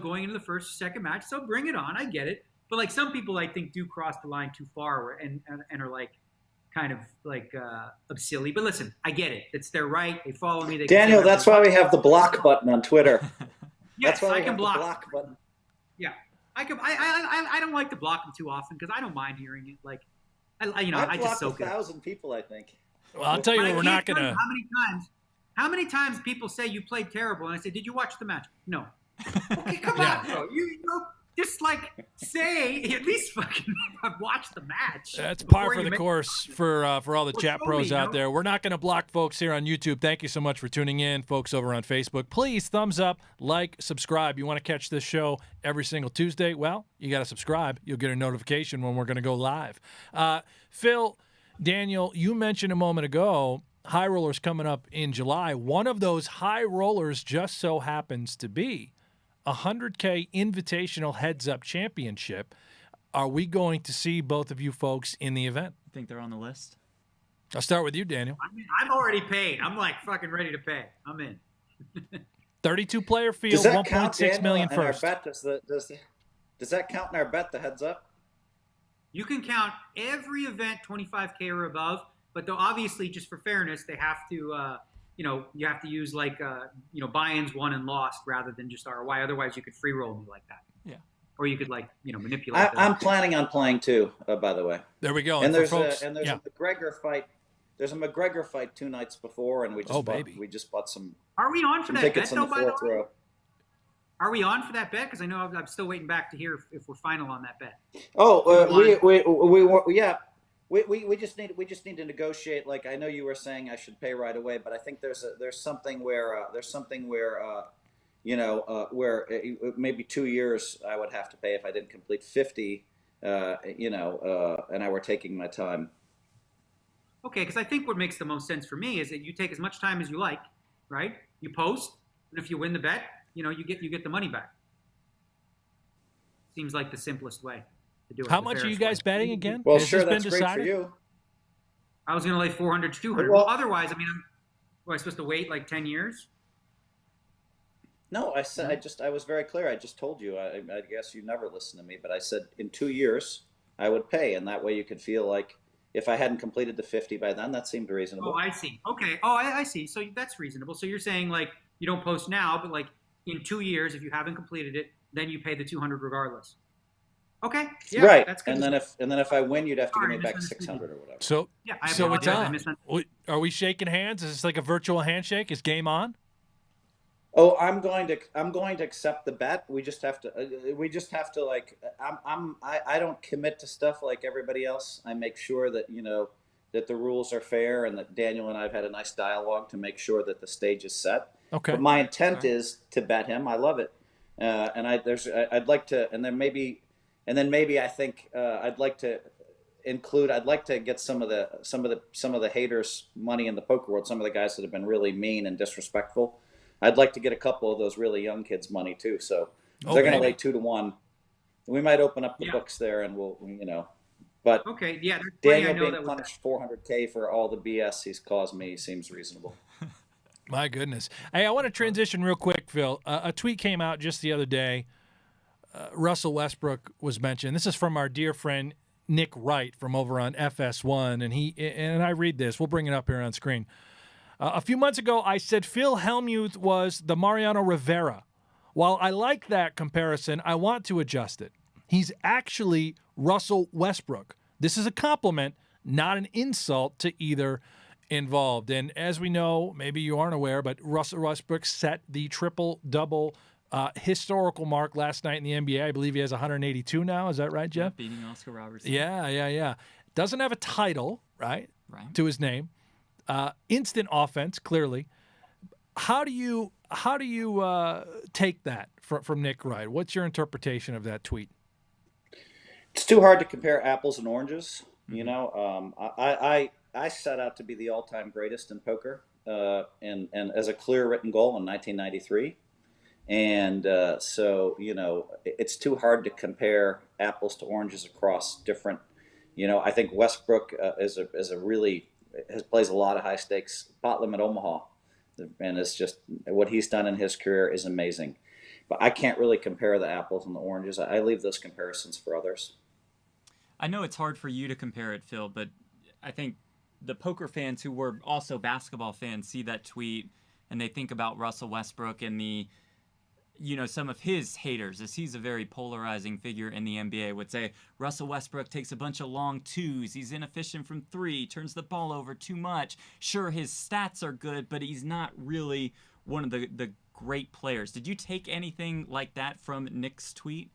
going into the first, second match. So bring it on. I get it. But like some people I think do cross the line too far and are like kind of like silly. But listen, I get it. It's their right. They follow me. Daniel, that's why we have the block button on Twitter. Yes, that's why I can block. The block button. Yeah. I don't like to block them too often because I don't mind hearing it. Like, I just soak it. 1,000 people, I think. Well, I'll tell you what, we're not going to. How many times people say you played terrible, and I say, did you watch the match? No. Okay, come on, bro. Just like say at least fucking watch the match. That's par for the course for all the chat pros out there. We're not going to block folks here on YouTube. Thank you so much for tuning in, folks over on Facebook. Please thumbs up, like, subscribe. You want to catch this show every single Tuesday? Well, you got to subscribe. You'll get a notification when we're going to go live. Phil, Daniel, you mentioned a moment ago high rollers coming up in July. One of those high rollers just so happens to be a 100K Invitational Heads-Up Championship. Are we going to see both of you folks in the event? I think they're on the list. I'll start with you, Daniel. I'm already paid. I'm like fucking ready to pay. I'm in. 32-player field, 1.6 million first. Does that count in our bet, the heads-up? You can count every event 25K or above, but though obviously just for fairness, they have to you have to use like buy-ins won and lost rather than just ROI. Otherwise, you could free roll me like that. Yeah. or you could like manipulate. I'm planning on playing too. By the way. There we go. And for there's folks, a yeah. McGregor fight. There's a McGregor fight 2 nights before, and we baby. just bought some. Are we on for some that bet tickets in though? the By the fourth way, row. are we on for that bet? Because I know I'm still waiting back to hear if we're final on that bet. Oh, we just need to negotiate. Like I know you were saying I should pay right away, but I think there's something where where maybe 2 years I would have to pay if I didn't complete 50, and I were taking my time. Okay, because I think what makes the most sense for me is that you take as much time as you like, right? You post, and if you win the bet, you get the money back. Seems like the simplest way to do it. How much are you guys betting again? Well, Has sure, this been that's great for decided? you. I was going to lay 400 to 200. Well- Well, otherwise, I mean, am I supposed to wait like 10 years? No, I said I was very clear. I just told you. I guess you never listened to me, but I said in 2 years I would pay, and that way you could feel like if I hadn't completed the 50 by then, that seemed reasonable. Oh, I see. Okay. Oh, I see. So that's reasonable. So you're saying like you don't post now, but like in 2 years, if you haven't completed it, then you pay the 200 regardless. Okay. Yeah, right. That's good. And then if I win, you'd have to Sorry, give me back misunderstood 600 or whatever. So, Yeah, I so it's apologize. I on. misunderstood. Are we shaking hands? Is this like a virtual handshake? Is game on? Oh, I'm going to accept the bet. We just have to like I don't commit to stuff like everybody else. I make sure that that the rules are fair and that Daniel and I've had a nice dialogue to make sure that the stage is set. Okay. But my intent is to bet him. I love it, and I'd like to, and then maybe I think I'd like to include. I'd like to get some of the haters' money in the poker world. Some of the guys that have been really mean and disrespectful. I'd like to get a couple of those really young kids' money too. So if they're going to lay 2 to 1, we might open up the books there, and we'll But Okay. Yeah. Daniel I know being that was punished $400K for all the BS he's caused me seems reasonable. My goodness. Hey, I want to transition real quick, Phil. A tweet came out just the other day. Russell Westbrook was mentioned. This is from our dear friend Nick Wright from over on FS1, and I read this. We'll bring it up here on screen. A few months ago, I said Phil Hellmuth was the Mariano Rivera. While I like that comparison, I want to adjust it. He's actually Russell Westbrook. This is a compliment, not an insult to either involved. And as we know, maybe you aren't aware, but Russell Westbrook set the triple-double historical mark last night in the NBA. I believe he has 182 now. Is that right, Jeff? Beating Oscar Robertson. Yeah. Doesn't have a title, right? Right. To his name. Instant offense, clearly. How do you take that from Nick Wright? What's your interpretation of that tweet? It's too hard to compare apples and oranges. I set out to be the all-time greatest in poker, and as a clear written goal in 1993. And so it's too hard to compare apples to oranges across different. I think Westbrook plays a lot of high stakes pot limit Omaha, and it's just what he's done in his career is amazing. But I can't really compare the apples and the oranges. I leave those comparisons for others. I know it's hard for you to compare it, Phil, but I think the poker fans who were also basketball fans see that tweet and they think about Russell Westbrook and some of his haters, as he's a very polarizing figure in the NBA, would say Russell Westbrook takes a bunch of long twos, he's inefficient from 3, turns the ball over too much. Sure, his stats are good, but he's not really one of the great players. Did you take anything like that from Nick's tweet?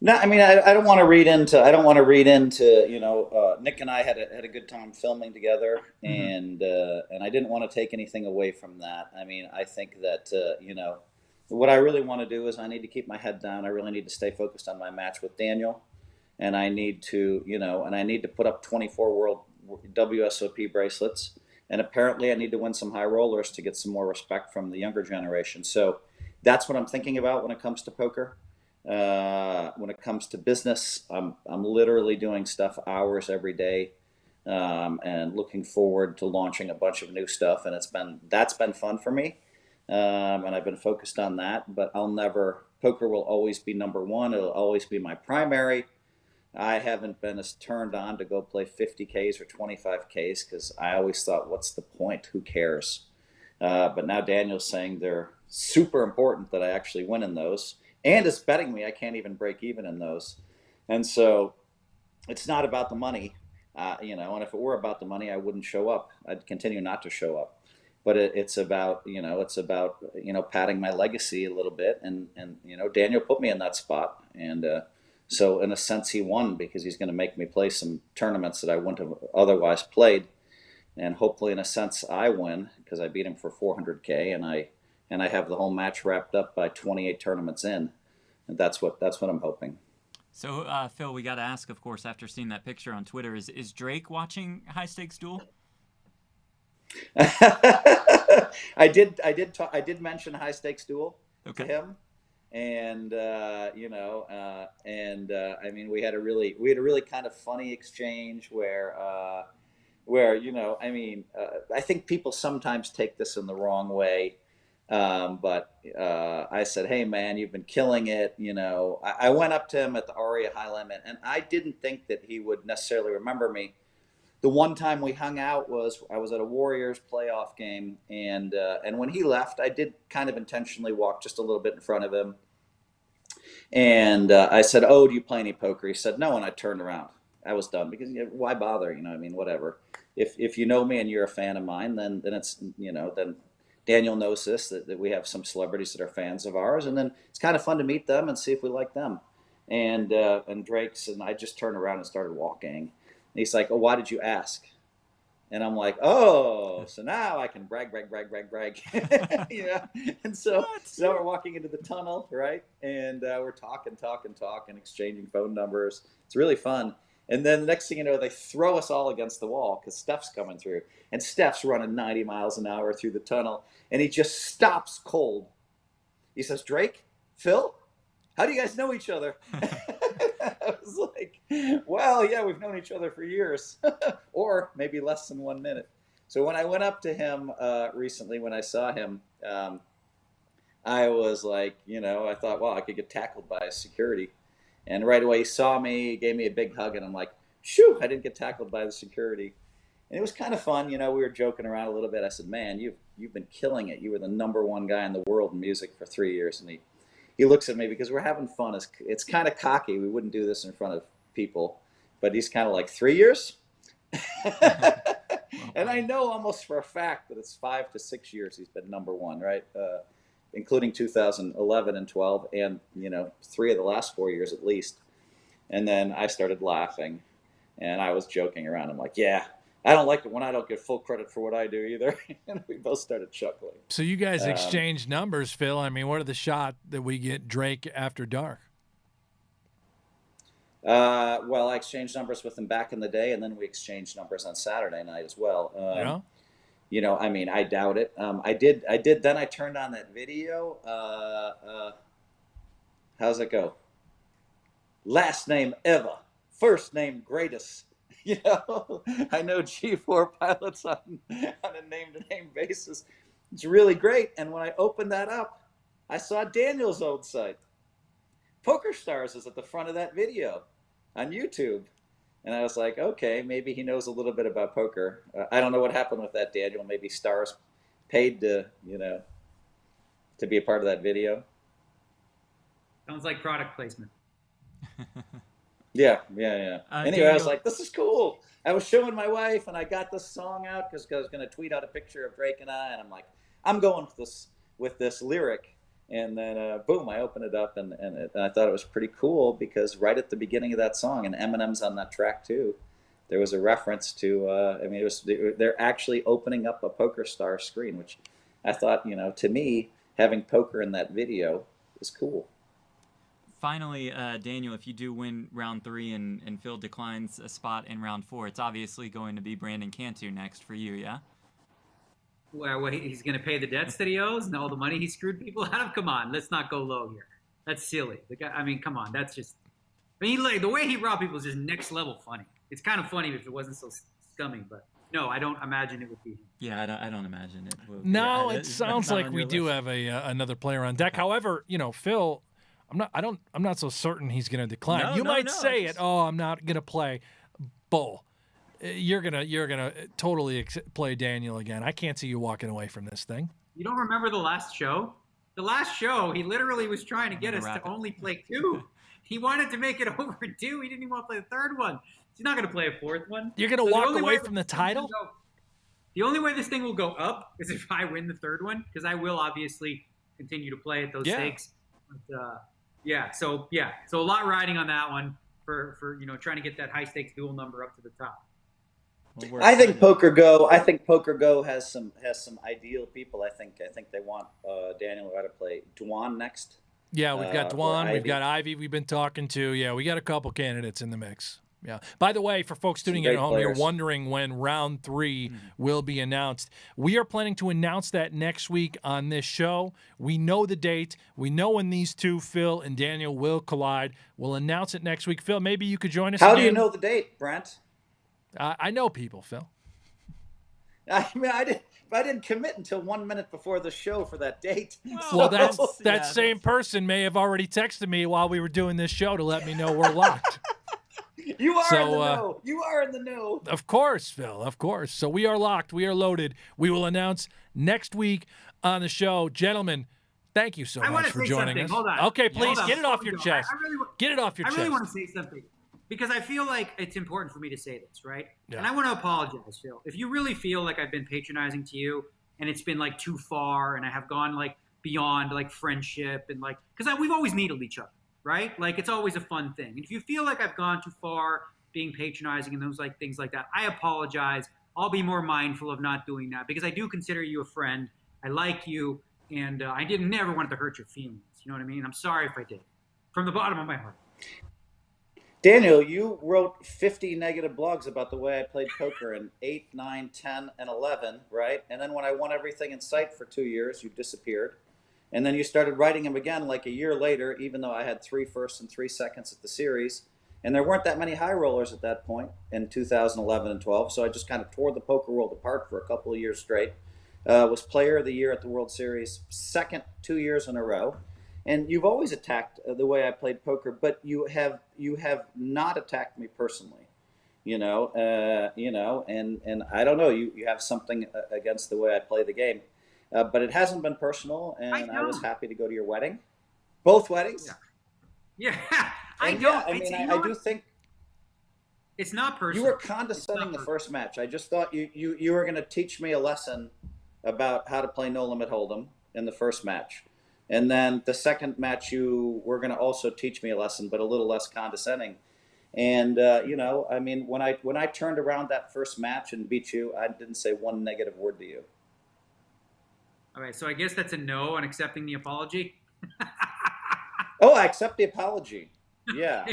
No, I mean I don't want to read into. Nick and I had a good time filming together, and I didn't want to take anything away from that. I mean, I think that what I really want to do is I need to keep my head down. I really need to stay focused on my match with Daniel, and I need to put up 24 world WSOP bracelets, and apparently I need to win some high rollers to get some more respect from the younger generation. So that's what I'm thinking about when it comes to poker. When it comes to business, I'm literally doing stuff hours every day, and looking forward to launching a bunch of new stuff. And that's been fun for me, and I've been focused on that. But poker will always be number one. It'll always be my primary. I haven't been as turned on to go play 50Ks or 25Ks because I always thought, what's the point? Who cares? But now Daniel's saying they're super important that I actually win in those. and is betting me I can't even break even in those. And so it's not about the money, and if it were about the money, I wouldn't show up. I'd continue not to show up. But it's about, padding my legacy a little bit. And Daniel put me in that spot. And so in a sense, he won because he's going to make me play some tournaments that I wouldn't have otherwise played. And hopefully, in a sense, I win because I beat him for 400K, and I have the whole match wrapped up by 28 tournaments in, and that's what I'm hoping. So, Phil, we got to ask, of course, after seeing that picture on Twitter, is Drake watching High Stakes Duel? I did mention High Stakes Duel Okay. to him, and I mean, we had a really kind of funny exchange where I think people sometimes take this in the wrong way. But I said, hey, man, you've been killing it. I went up to him at the Aria High Limit, and I didn't think that he would necessarily remember me. The one time we hung out I was at a Warriors playoff game, and when he left, I did kind of intentionally walk just a little bit in front of him. And I said, oh, do you play any poker? He said, no, and I turned around. I was done because why bother? Whatever. If you know me and you're a fan of mine, then it's then Daniel knows this that we have some celebrities that are fans of ours, and then it's kind of fun to meet them and see if we like them. And Drake's, and I just turned around and started walking. And he's like, oh, why did you ask? And I'm like, oh, so now I can brag. And so now we're walking into the tunnel, right? And we're talking, exchanging phone numbers. It's really fun. And then the next thing you know, they throw us all against the wall because Steph's coming through. And Steph's running 90 miles an hour through the tunnel. And he just stops cold. He says, Drake, Phil, how do you guys know each other? I was like, well, yeah, we've known each other for years. Or maybe less than 1 minute. So when I went up to him recently, when I saw him, I was like, I thought, well, I could get tackled by a security. And right away he saw me, gave me a big hug, and I'm like, shoo, I didn't get tackled by the security. And it was kind of fun. We were joking around a little bit. I said, man, you've been killing it. You were the #1 guy in the world in music for 3 years. And he looks at me because we're having fun. It's kind of cocky. We wouldn't do this in front of people. But he's kind of like, 3 years? And I know almost for a fact that it's 5 to 6 years he's been #1, right? Including 2011 and 12, and 3 of the last 4 years at least. And then I started laughing, and I was joking around. I'm like, yeah, I don't like it when I don't get full credit for what I do either. And we both started chuckling. So you guys exchanged numbers, Phil. I mean, what are the shot that we get Drake after dark? Well, I exchanged numbers with him back in the day, and then we exchanged numbers on Saturday night as well. Yeah. I doubt it. I did. Then I turned on that video. How's it go? Last name ever, first name greatest. I know G4 pilots on a name-to-name basis. It's really great. And when I opened that up, I saw Daniel's old site. Poker Stars is at the front of that video on YouTube. And I was like, okay, maybe he knows a little bit about poker. I don't know what happened with that, Daniel. Maybe Stars paid to be a part of that video. Sounds like product placement. Yeah. Anyway, Daniel, I was like, this is cool. I was showing my wife, and I got this song out because I was going to tweet out a picture of Drake and I, and I'm like, I'm going with this lyric. And then, boom, I opened it up, and I thought it was pretty cool because right at the beginning of that song, and Eminem's on that track too, there was a reference to, they're actually opening up a Poker Star screen, which I thought, to me, having poker in that video is cool. Finally, Daniel, if you do win round 3 and Phil declines a spot in round 4, it's obviously going to be Brandon Cantu next for you, yeah? Well, he's going to pay the debts that he owes and all the money he screwed people out of? Come on, let's not go low here. That's silly. The guy, come on, that's just... the way he robbed people is just next level funny. It's kind of funny if it wasn't so scummy, but no, I don't imagine it would be him. Yeah, I don't imagine it will. No, it sounds like we do have another player on deck. However, Phil... I'm not so certain he's going to decline. You might say it. Oh, I'm not going to play. Bull. You're gonna totally play Daniel again. I can't see you walking away from this thing. You don't remember the last show? the last show, he literally was trying to get us Wrap to it. only play 2. He wanted to make it over 2. He didn't even want to play the 3rd one. He's not going to play a 4th one. You're going to So the walk only away way from the this thing title? can go- The only way this thing will go up is if I win the 3rd one, because I will obviously continue to play at those stakes. But, so a lot riding on that one for trying to get that high stakes duel number up to the top. Well, we're I think excited. Poker Go has some ideal people. I think they want Daniel to play Dwan next. Yeah, we've got or Dwan, we've Ivy. got Ivy we've been talking to. Yeah, we got a couple candidates in the mix. Yeah. By the way, for folks tuning in at great home, you're players. wondering when round 3 will be announced. We are planning to announce that next week on this show. We know the date. We know when these two, Phil and Daniel, will collide. We'll announce it next week. Phil, maybe you could join us How again. do you know the date, Brent? I know people, Phil. I mean, I didn't commit until 1 minute before the show for that date. Well, that yeah, same person may have already texted me while we were doing this show to let me know we're locked. You are So, in the know. You are in the know. Of course, Phil, of course. So we are locked. We are loaded. We will announce next week on the show. Gentlemen, thank you so I want much to for say joining something. us. Hold on. Okay, Hold please, on. get it Before off we your go, chest. Get it off your I chest. really want to say something because I feel like it's important for me to say this, right? Yeah. And I want to apologize, Phil. If you really feel like I've been patronizing to you and it's been like too far and I have gone like beyond like friendship and like, because we've always needled each other, right? Like it's always a fun thing. And if you feel like I've gone too far being patronizing and those like things like that, I apologize. I'll be more mindful of not doing that because I do consider you a friend. I like you, and I never wanted to hurt your feelings. You know what I mean? I'm sorry if I did, from the bottom of my heart. Daniel, you wrote 50 negative blogs about the way I played poker in 8, 9, 10, and 11, right? And then when I won everything in sight for 2 years, you disappeared. And then you started writing them again like a year later, even though I had 3 firsts and 3 seconds at the series. And there weren't that many high rollers at that point in 2011 and 12. So I just kind of tore the poker world apart for a couple of years straight. Was player of the year at the World Series, second 2 years in a row. And you've always attacked the way I played poker, but you have not attacked me personally, and I don't know, you have something against the way I play the game, but it hasn't been personal, and I was happy to go to your wedding, both weddings. Yeah, I do think it's not personal. you were condescending the first match. I just thought you were going to teach me a lesson about how to play no limit hold'em in the first match. And then the second match, you were going to also teach me a lesson, but a little less condescending. And when I turned around that first match and beat you, I didn't say one negative word to you. All right, so I guess that's a no on accepting the apology. Oh, I accept the apology. Yeah,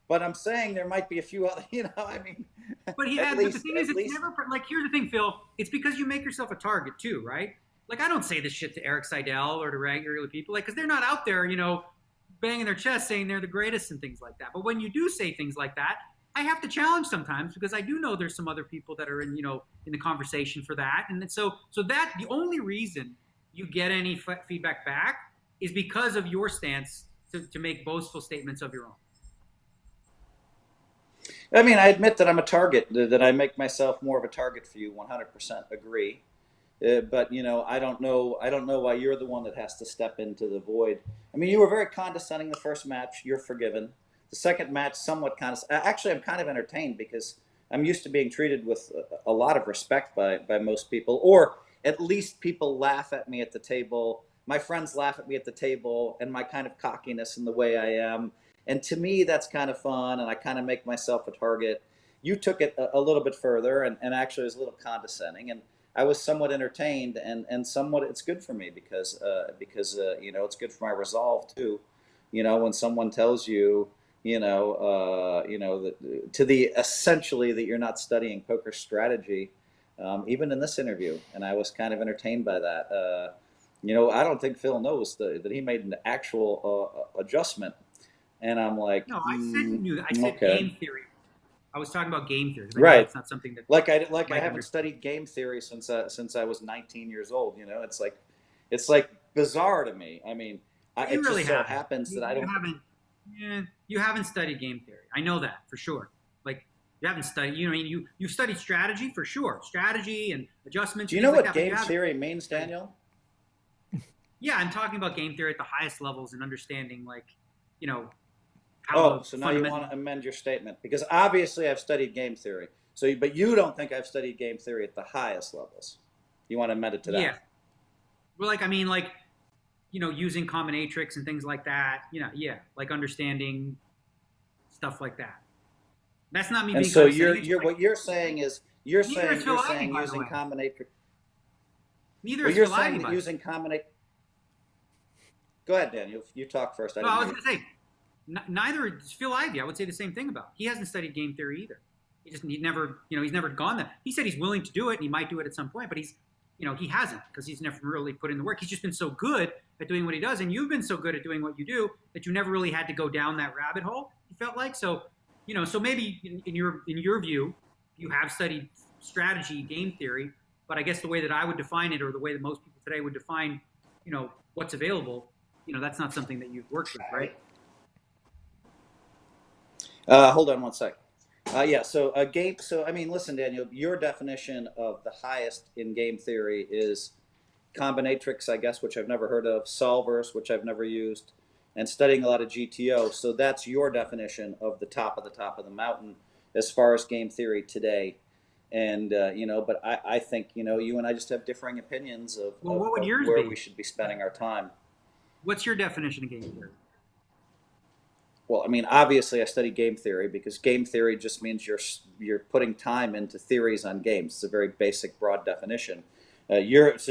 but I'm saying there might be a few other. But he had. But the thing is, it's never like. Here's the thing, Phil. It's because you make yourself a target too, right? Like, I don't say this shit to Eric Seidel or to regular people, because they're not out there, banging their chest saying they're the greatest and things like that. But when you do say things like that, I have to challenge sometimes because I do know there's some other people that are in the conversation for that. And so that the only reason you get any feedback back is because of your stance to make boastful statements of your own. I mean, I admit that I'm a target, that I make myself more of a target for you. 100% agree. But I don't know why you're the one that has to step into the void. I mean, you were very condescending the first match. You're forgiven. The second match, somewhat actually, I'm kind of entertained because I'm used to being treated with a lot of respect by most people, or at least people laugh at me at the table. My friends laugh at me at the table and my kind of cockiness and the way I am. And to me, that's kind of fun, and I kind of make myself a target. You took it a little bit further and actually was a little condescending. And I was somewhat entertained, and somewhat it's good for me because it's good for my resolve too. When someone tells you, essentially that you're not studying poker strategy, even in this interview, and I was kind of entertained by that. I don't think Phil knows that he made an actual adjustment, and I'm like, no, I said you knew that. I said okay. Game theory. I was talking about game theory. Right. It's not something that I haven't studied game theory since I was 19 years old. It's like bizarre to me. I mean, it really just so happens that I don't. You haven't studied game theory. I know that for sure. Like, you haven't studied. You've studied strategy for sure. Strategy and adjustments. Do you know like what that, game theory means, Daniel? Yeah, I'm talking about game theory at the highest levels and understanding, like, you know, how. Oh, so now you want to amend your statement because obviously I've studied game theory. So, but you don't think I've studied game theory at the highest levels. You want to amend it to that? Yeah. Well, like, I mean, like, you know, using combinatrix and things like that. You know, yeah, like understanding stuff like that. That's not me And being. so what you're saying is you're saying by using the way. combinatrix. Neither Well, is you're Phil saying Ivey, that by the way. using combinatrix. Go ahead, Daniel. You talk first. No, I was going to say, neither is Phil Ivey. I would say the same thing about. He hasn't studied game theory either. He's never gone there. He said he's willing to do it and he might do it at some point, but he hasn't because he's never really put in the work. He's just been so good at doing what he does, and you've been so good at doing what you do that you never really had to go down that rabbit hole. He felt like so maybe in your view, you have studied strategy, game theory, but I guess the way that I would define it, or the way that most people today would define, what's available, that's not something that you've worked with, right? Hold on one sec. So listen, Daniel, your definition of the highest in game theory is combinatrix, I guess, which I've never heard of, solvers, which I've never used, and studying a lot of GTO. So that's your definition of the top of the mountain as far as game theory today. And, but I think, you and I just have differing opinions of what would yours where be? we should be spending our time. What's your definition of game theory? Well, I mean, obviously, I study game theory because game theory just means you're putting time into theories on games. It's a very basic, broad definition. So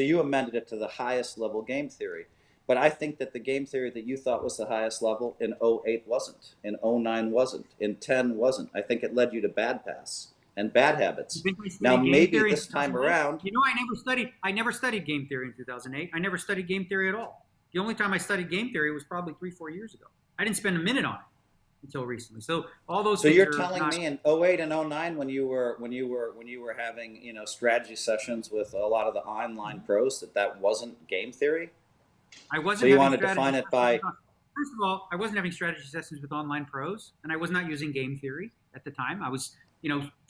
you amended it to the highest level game theory, but I think that the game theory that you thought was the highest level in 08 wasn't, in 09 wasn't, in 10 wasn't. I think it led you to bad paths and bad habits. Now maybe this time around, I never studied game theory in 2008. I never studied game theory at all. The only time I studied game theory was probably 3-4 years ago. I didn't spend a minute on it until recently. So all those. So things you're are telling not, me in 08 and 09 when you were having strategy sessions with a lot of the online pros that wasn't game theory? I wasn't. So you having want to define it by. First of all, I wasn't having strategy sessions with online pros, and I was not using game theory at the time. I was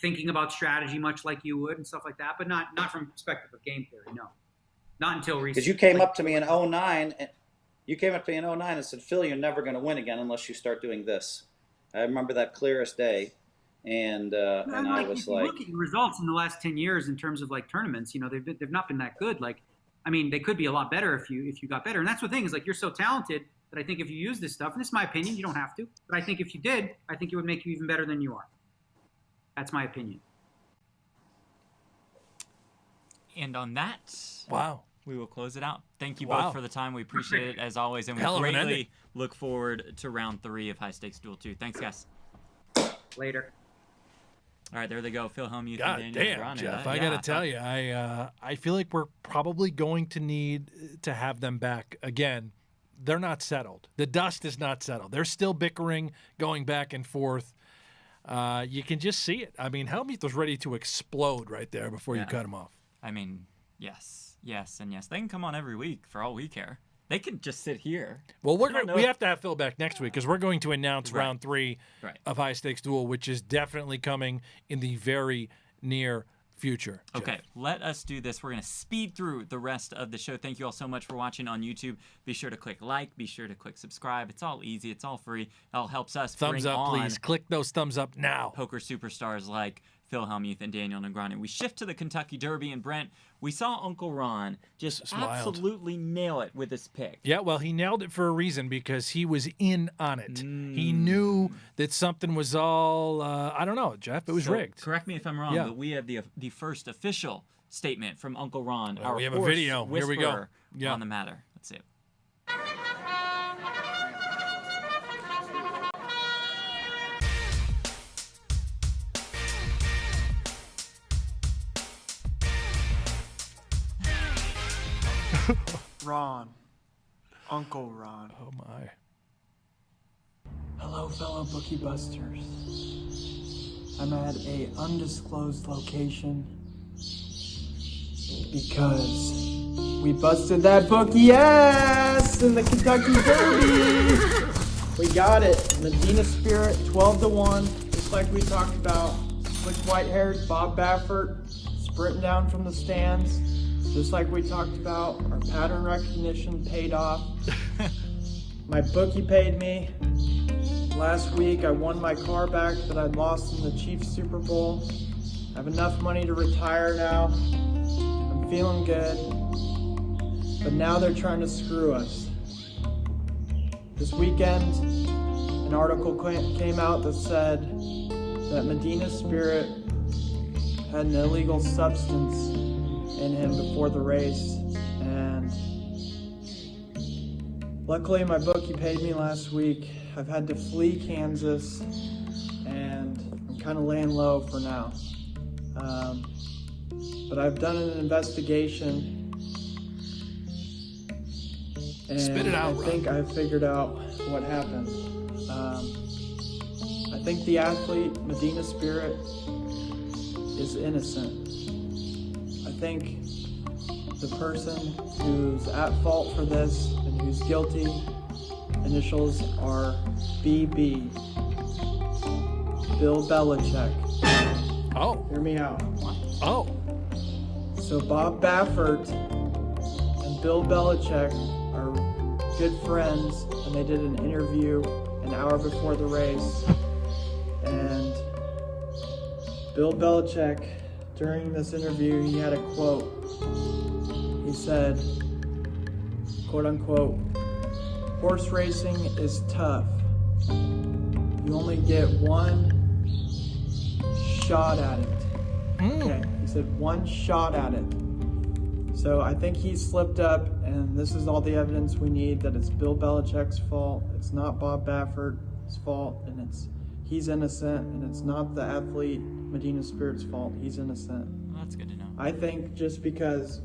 thinking about strategy much like you would and stuff like that, but not from the perspective of game theory. No, not until recently. Because you came up to me in 09. You came up to me in 09 and said, Phil, you're never going to win again unless you start doing this. I remember that clearest day. And I was like, look at your results in the last 10 years in terms of like tournaments, they've not been that good. Like, I mean, they could be a lot better if you got better. And that's the thing is like, you're so talented that I think if you use this stuff, and this is my opinion, you don't have to, but I think if you did, I think it would make you even better than you are. That's my opinion. And on that, wow, we will close it out. Thank you Wow. both for the time. We appreciate it as always, and we Hell of an ending. greatly look forward to round 3 of High Stakes Duel 2. Thanks, guys. Later. All right, there they go. Phil Hellmuth God and Daniel damn, Negreanu. Jeff! I gotta tell you, I feel like we're probably going to need to have them back again. They're not settled. The dust is not settled. They're still bickering, going back and forth. You can just see it. I mean, Hellmuth was ready to explode right there before you cut him off. I mean, yes, and yes. They can come on every week for all we care. They can just sit here. Well, we have to have Phil back next week because we're going to announce round 3 of High Stakes Duel, which is definitely coming in the very near future. Okay, Jeff. let us do this. We're going to speed through the rest of the show. Thank you all so much for watching on YouTube. Be sure to click like. Be sure to click subscribe. It's all easy. It's all free. It all helps us Thumbs bring up, on please. Click those thumbs up now. poker superstars like Phil Hellmuth and Daniel Negreanu. We shift to the Kentucky Derby, and Brent, we saw Uncle Ron just Smiled. absolutely nail it with his pick. Yeah, well, he nailed it for a reason because he was in on it. He knew that something was all, I don't know, Jeff, it was rigged. Correct me if I'm wrong, Yeah. but we have the first official statement from Uncle Ron, Well, our we have a horse video. Here we go. whisperer Yeah. on the matter. Let's see it. Ron. Uncle Ron. Oh, my. Hello, fellow bookie busters. I'm at a undisclosed location because we busted that bookie ass in the Kentucky Derby. We got it. Medina Spirit, 12-1, just like we talked about. Slick white hairs, Bob Baffert, sprinting down from the stands. Just like we talked about, our pattern recognition paid off. My bookie paid me. Last week I won my car back that I'd lost in the Chiefs Super Bowl. I have enough money to retire now. I'm feeling good. But now they're trying to screw us. This weekend, an article came out that said that Medina's spirit had an illegal substance in him before the race, and luckily my bookie paid me last week. I've had to flee Kansas, and I'm kind of laying low for now. But I've done an investigation, and Spit it out, I think I've figured out what happened. I think the athlete, Medina Spirit, is innocent. I think the person who's at fault for this and who's guilty, initials are BB. Bill Belichick. Oh. Hear me out. Oh. So Bob Baffert and Bill Belichick are good friends, and they did an interview an hour before the race. And Bill Belichick, during this interview, he had a quote. He said, quote unquote, "Horse racing is tough. You only get one shot at it." Okay, he said one shot at it. So I think he slipped up, and this is all the evidence we need that it's Bill Belichick's fault. It's not Bob Baffert's fault, and he's innocent, and it's not the athlete Medina Spirit's fault. He's innocent. Well, that's good to know. I think just because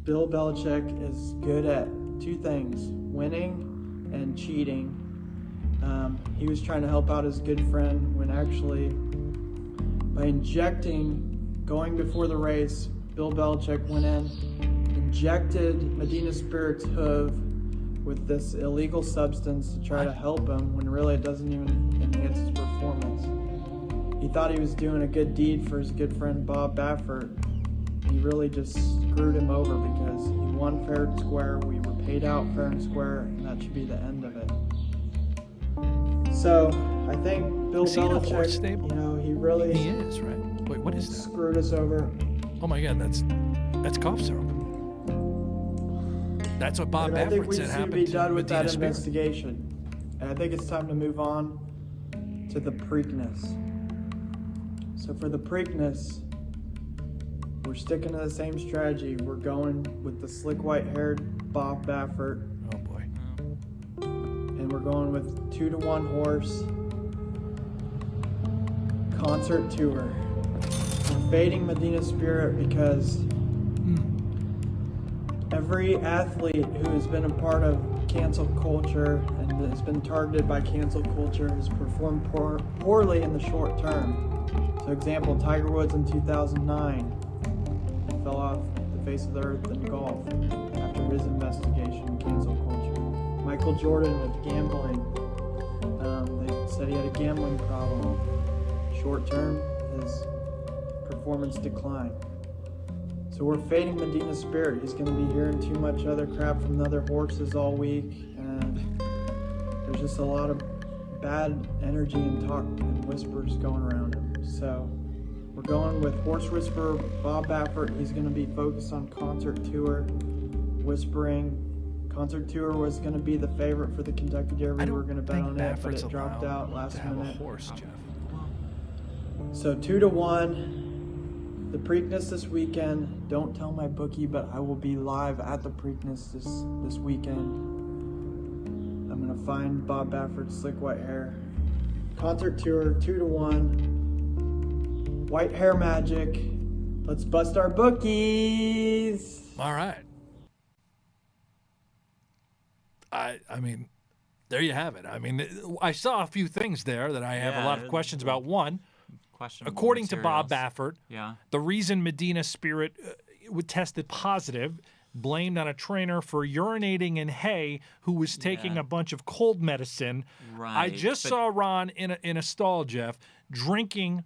Bill Belichick is good at two things, winning and cheating, he was trying to help out his good friend when actually by going before the race, Bill Belichick went in, injected Medina Spirit's hoof with this illegal substance to try to help him when really it doesn't even enhance his performance. He thought he was doing a good deed for his good friend Bob Baffert. He really just screwed him over because he won fair and square, we were paid out fair and square, and that should be the end of it. So, I think Bill Is he in a horse Belichick, stable? he really He is, right? Wait, what is that? screwed us over. Oh my God, that's cough syrup. That's what Bob And I think Baffert we said just need to happened be to done with Medina that Spirit. investigation. And I think it's time to move on to the Preakness. So for the Preakness, we're sticking to the same strategy. We're going with the slick white-haired Bob Baffert, Oh boy. and we're going with 2-to-1 horse concert tour. We're fading Medina Spirit because every athlete who has been a part of cancel culture and has been targeted by cancel culture has performed poorly in the short term. So example, Tiger Woods in 2009 fell off the face of the earth in golf after his investigation in cancel culture. Michael Jordan with gambling. They said he had a gambling problem. Short term, his performance declined. So we're fading Medina Spirit. He's going to be hearing too much other crap from the other horses all week, and there's just a lot of bad energy and talk and whispers going around him. So we're going with horse whisperer Bob Baffert. He's going to be focused on concert tour, whispering. Concert tour was going to be the favorite for the Kentucky Derby. We were going to bet on it, but it dropped out last minute. Horse, Jeff. So 2-to-1. The Preakness this weekend. Don't tell my bookie, but I will be live at the Preakness this weekend. I'm gonna find Bob Baffert's slick white hair. Concert tour, 2-to-1. White hair magic. Let's bust our bookies. All right. I mean, there you have it. I mean, I saw a few things there that I have a lot of questions about. One, according to Bob Baffert, the reason Medina Spirit tested positive, blamed on a trainer for urinating in hay who was taking a bunch of cold medicine. Right. I just saw Ron in a stall, Jeff, drinking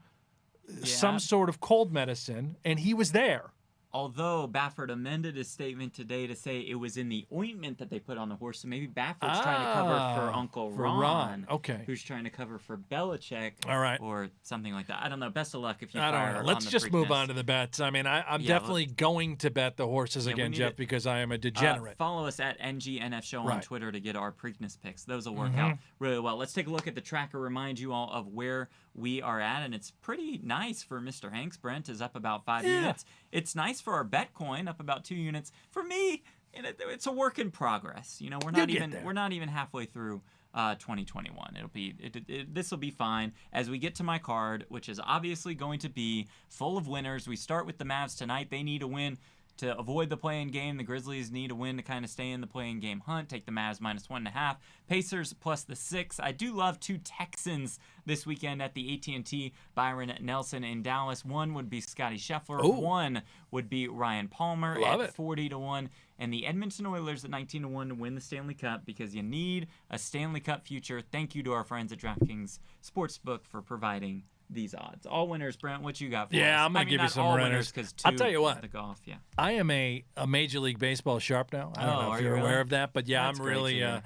some sort of cold medicine, and he was there. Although Baffert amended his statement today to say it was in the ointment that they put on the horse, so maybe Baffert's trying to cover for Uncle for Ron, okay, who's trying to cover for Belichick, all right, or something like that. I don't know. Best of luck if you. I don't know. Let's just move Preakness. on to the bets. I mean, I'm definitely going to bet the horses again, Jeff, because I am a degenerate. Follow us at NGNF Show on Twitter to get our Preakness picks. Those will work out really well. Let's take a look at the tracker. Remind you all of where we are at, and it's pretty nice for Mr. Hanks. Brent is up about 5 units. It's nice for our Betcoin, up about 2 units. For me, it's a work in progress. You know, we're not even halfway through 2021. This will be fine as we get to my card, which is obviously going to be full of winners. We start with the Mavs tonight. They need a win to avoid the play-in game. The Grizzlies need a win to kind of stay in the play-in game hunt. Take the Mavs -1.5. Pacers plus the 6. I do love 2 Texans this weekend at the AT&T. Byron Nelson in Dallas. 1 would be Scotty Scheffler. 1 would be Ryan Palmer at 40-1. And the Edmonton Oilers at 19-1 to win the Stanley Cup, because you need a Stanley Cup future. Thank you to our friends at DraftKings Sportsbook for providing these odds. All winners, Brent. What you got for us? I'm going to give you some winners. I'll tell you what. The golf, I am a Major League Baseball sharp now. I don't know if you're aware of that, but That's I'm really. I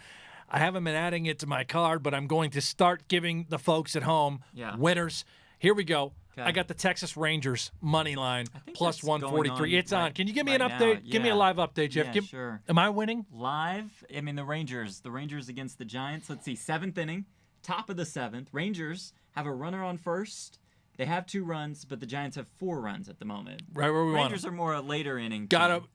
haven't been adding it to my card, but I'm going to start giving the folks at home winners. Here we go. I got the Texas Rangers money line plus 143. It's on. Can you give me an update? Give me a live update, Jeff. Sure. Am I winning? Live? I mean, the Rangers against the Giants. Let's see. 7th inning, top of the 7th. Rangers have a runner on first. They have 2 runs, but the Giants have 4 runs at the moment. Right where we want them. Rangers are more a later inning. Got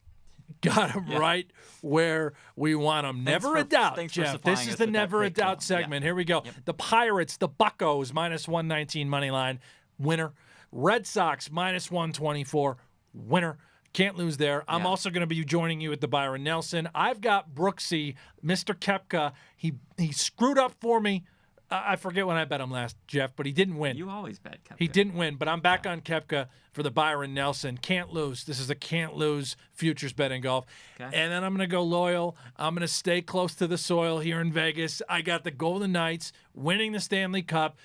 them right where we want them. Never a doubt, Jeff. This is the never a doubt segment. Here we go. The Pirates, the Buccos, -119 money line. Winner. Red Sox, -124. Winner. Can't lose there. I'm also going to be joining you at the Byron Nelson. I've got Brooksy, Mr. Koepka. He screwed up for me. I forget when I bet him last, Jeff, but he didn't win. You always bet Koepka. He didn't win, but I'm back on Koepka for the Byron Nelson. Can't lose. This is a can't lose futures bet in golf. And then I'm going to go loyal. I'm going to stay close to the soil here in Vegas. I got the Golden Knights winning the Stanley Cup,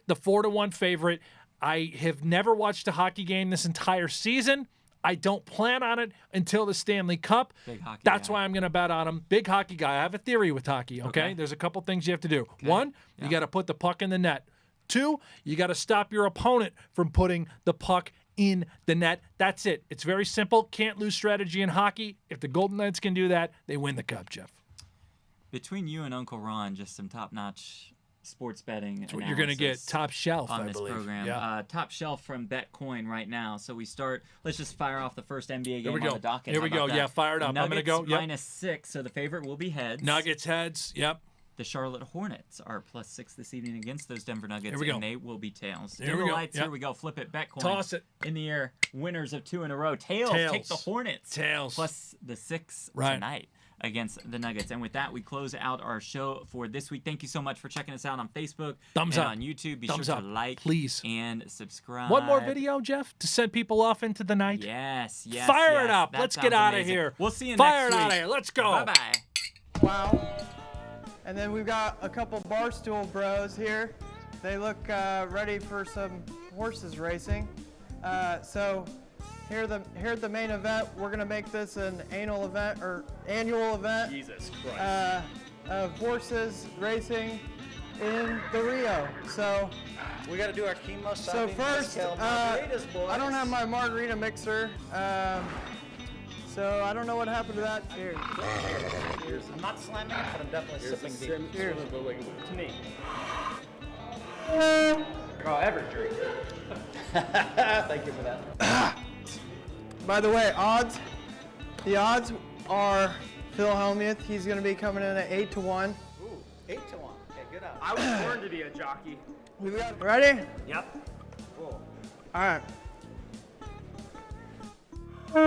the 4-1 favorite. I have never watched a hockey game this entire season. I don't plan on it until the Stanley Cup. Big hockey That's guy. why I'm going to bet on him. Big hockey guy. I have a theory with hockey, okay? There's a couple things you have to do. 1, you got to put the puck in the net. 2, you got to stop your opponent from putting the puck in the net. That's it. It's very simple. Can't lose strategy in hockey. If the Golden Knights can do that, they win the Cup, Jeff. Between you and Uncle Ron, just some top-notch sports betting. That's what you're going to get. Top shelf, on I this believe. program. Top shelf from Betcoin right now. So we start. Let's just fire off the first NBA game Here we go. on the docket. Here we go. Yeah, fire it up. Nuggets I'm going to go. Yep. -6, so the favorite will be heads. Nuggets heads. Yep. The Charlotte Hornets are +6 this evening against those Denver Nuggets, Here we go. and they will be tails. Here Dim we the go. lights. Yep. Here we go. Flip it. Betcoin. Toss it. In the air. Winners of 2 in a row. Tails. Take the Hornets. Tails. Plus the 6 tonight against the Nuggets. And with that, we close out our show for this week. Thank you so much for checking us out on Facebook Thumbs and up. on YouTube. Be Thumbs sure up. to like, please, and subscribe. One more video, Jeff, to send people off into the night. Yes. Fire it up. That Let's get sounds out of amazing. here. We'll see you Fire next it week. out of here. Let's go. Bye-bye. Wow. And then we've got a couple Barstool bros here. They look ready for some horses racing. So here at the main event, we're gonna make this an annual event. Jesus Christ. Of horses racing in the Rio. So we got to do our chemo. So first, I don't have my margarita mixer. So I don't know what happened to that. Cheers. Cheers. I'm not slamming it, but I'm definitely sipping deep. Cheers. To me. Oh, ever drink. Thank you for that. By the way, odds. The odds are Phil Hellmuth. He's going to be coming in at 8-1. Ooh, 8-1. Okay, good odds. I was born to be a jockey. We got ready? Yep. Cool. All right. Who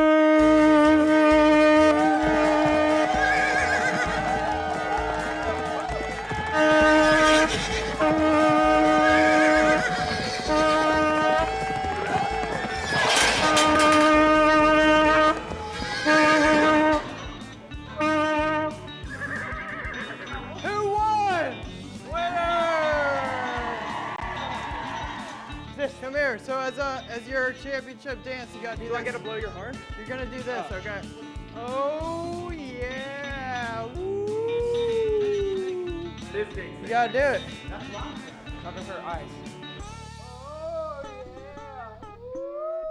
won? Winner! Come here. So as As your championship dance, you got to do Do I this. get to blow your horn? You're gonna do this, okay? Oh yeah! Woo. You gotta do it. Cover her eyes. Oh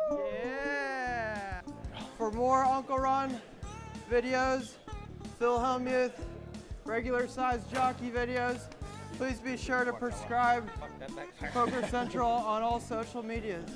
yeah! Yeah! For more Uncle Ron videos, Phil Hellmuth, regular size jockey videos, please be sure to subscribe to Poker Central on all social medias.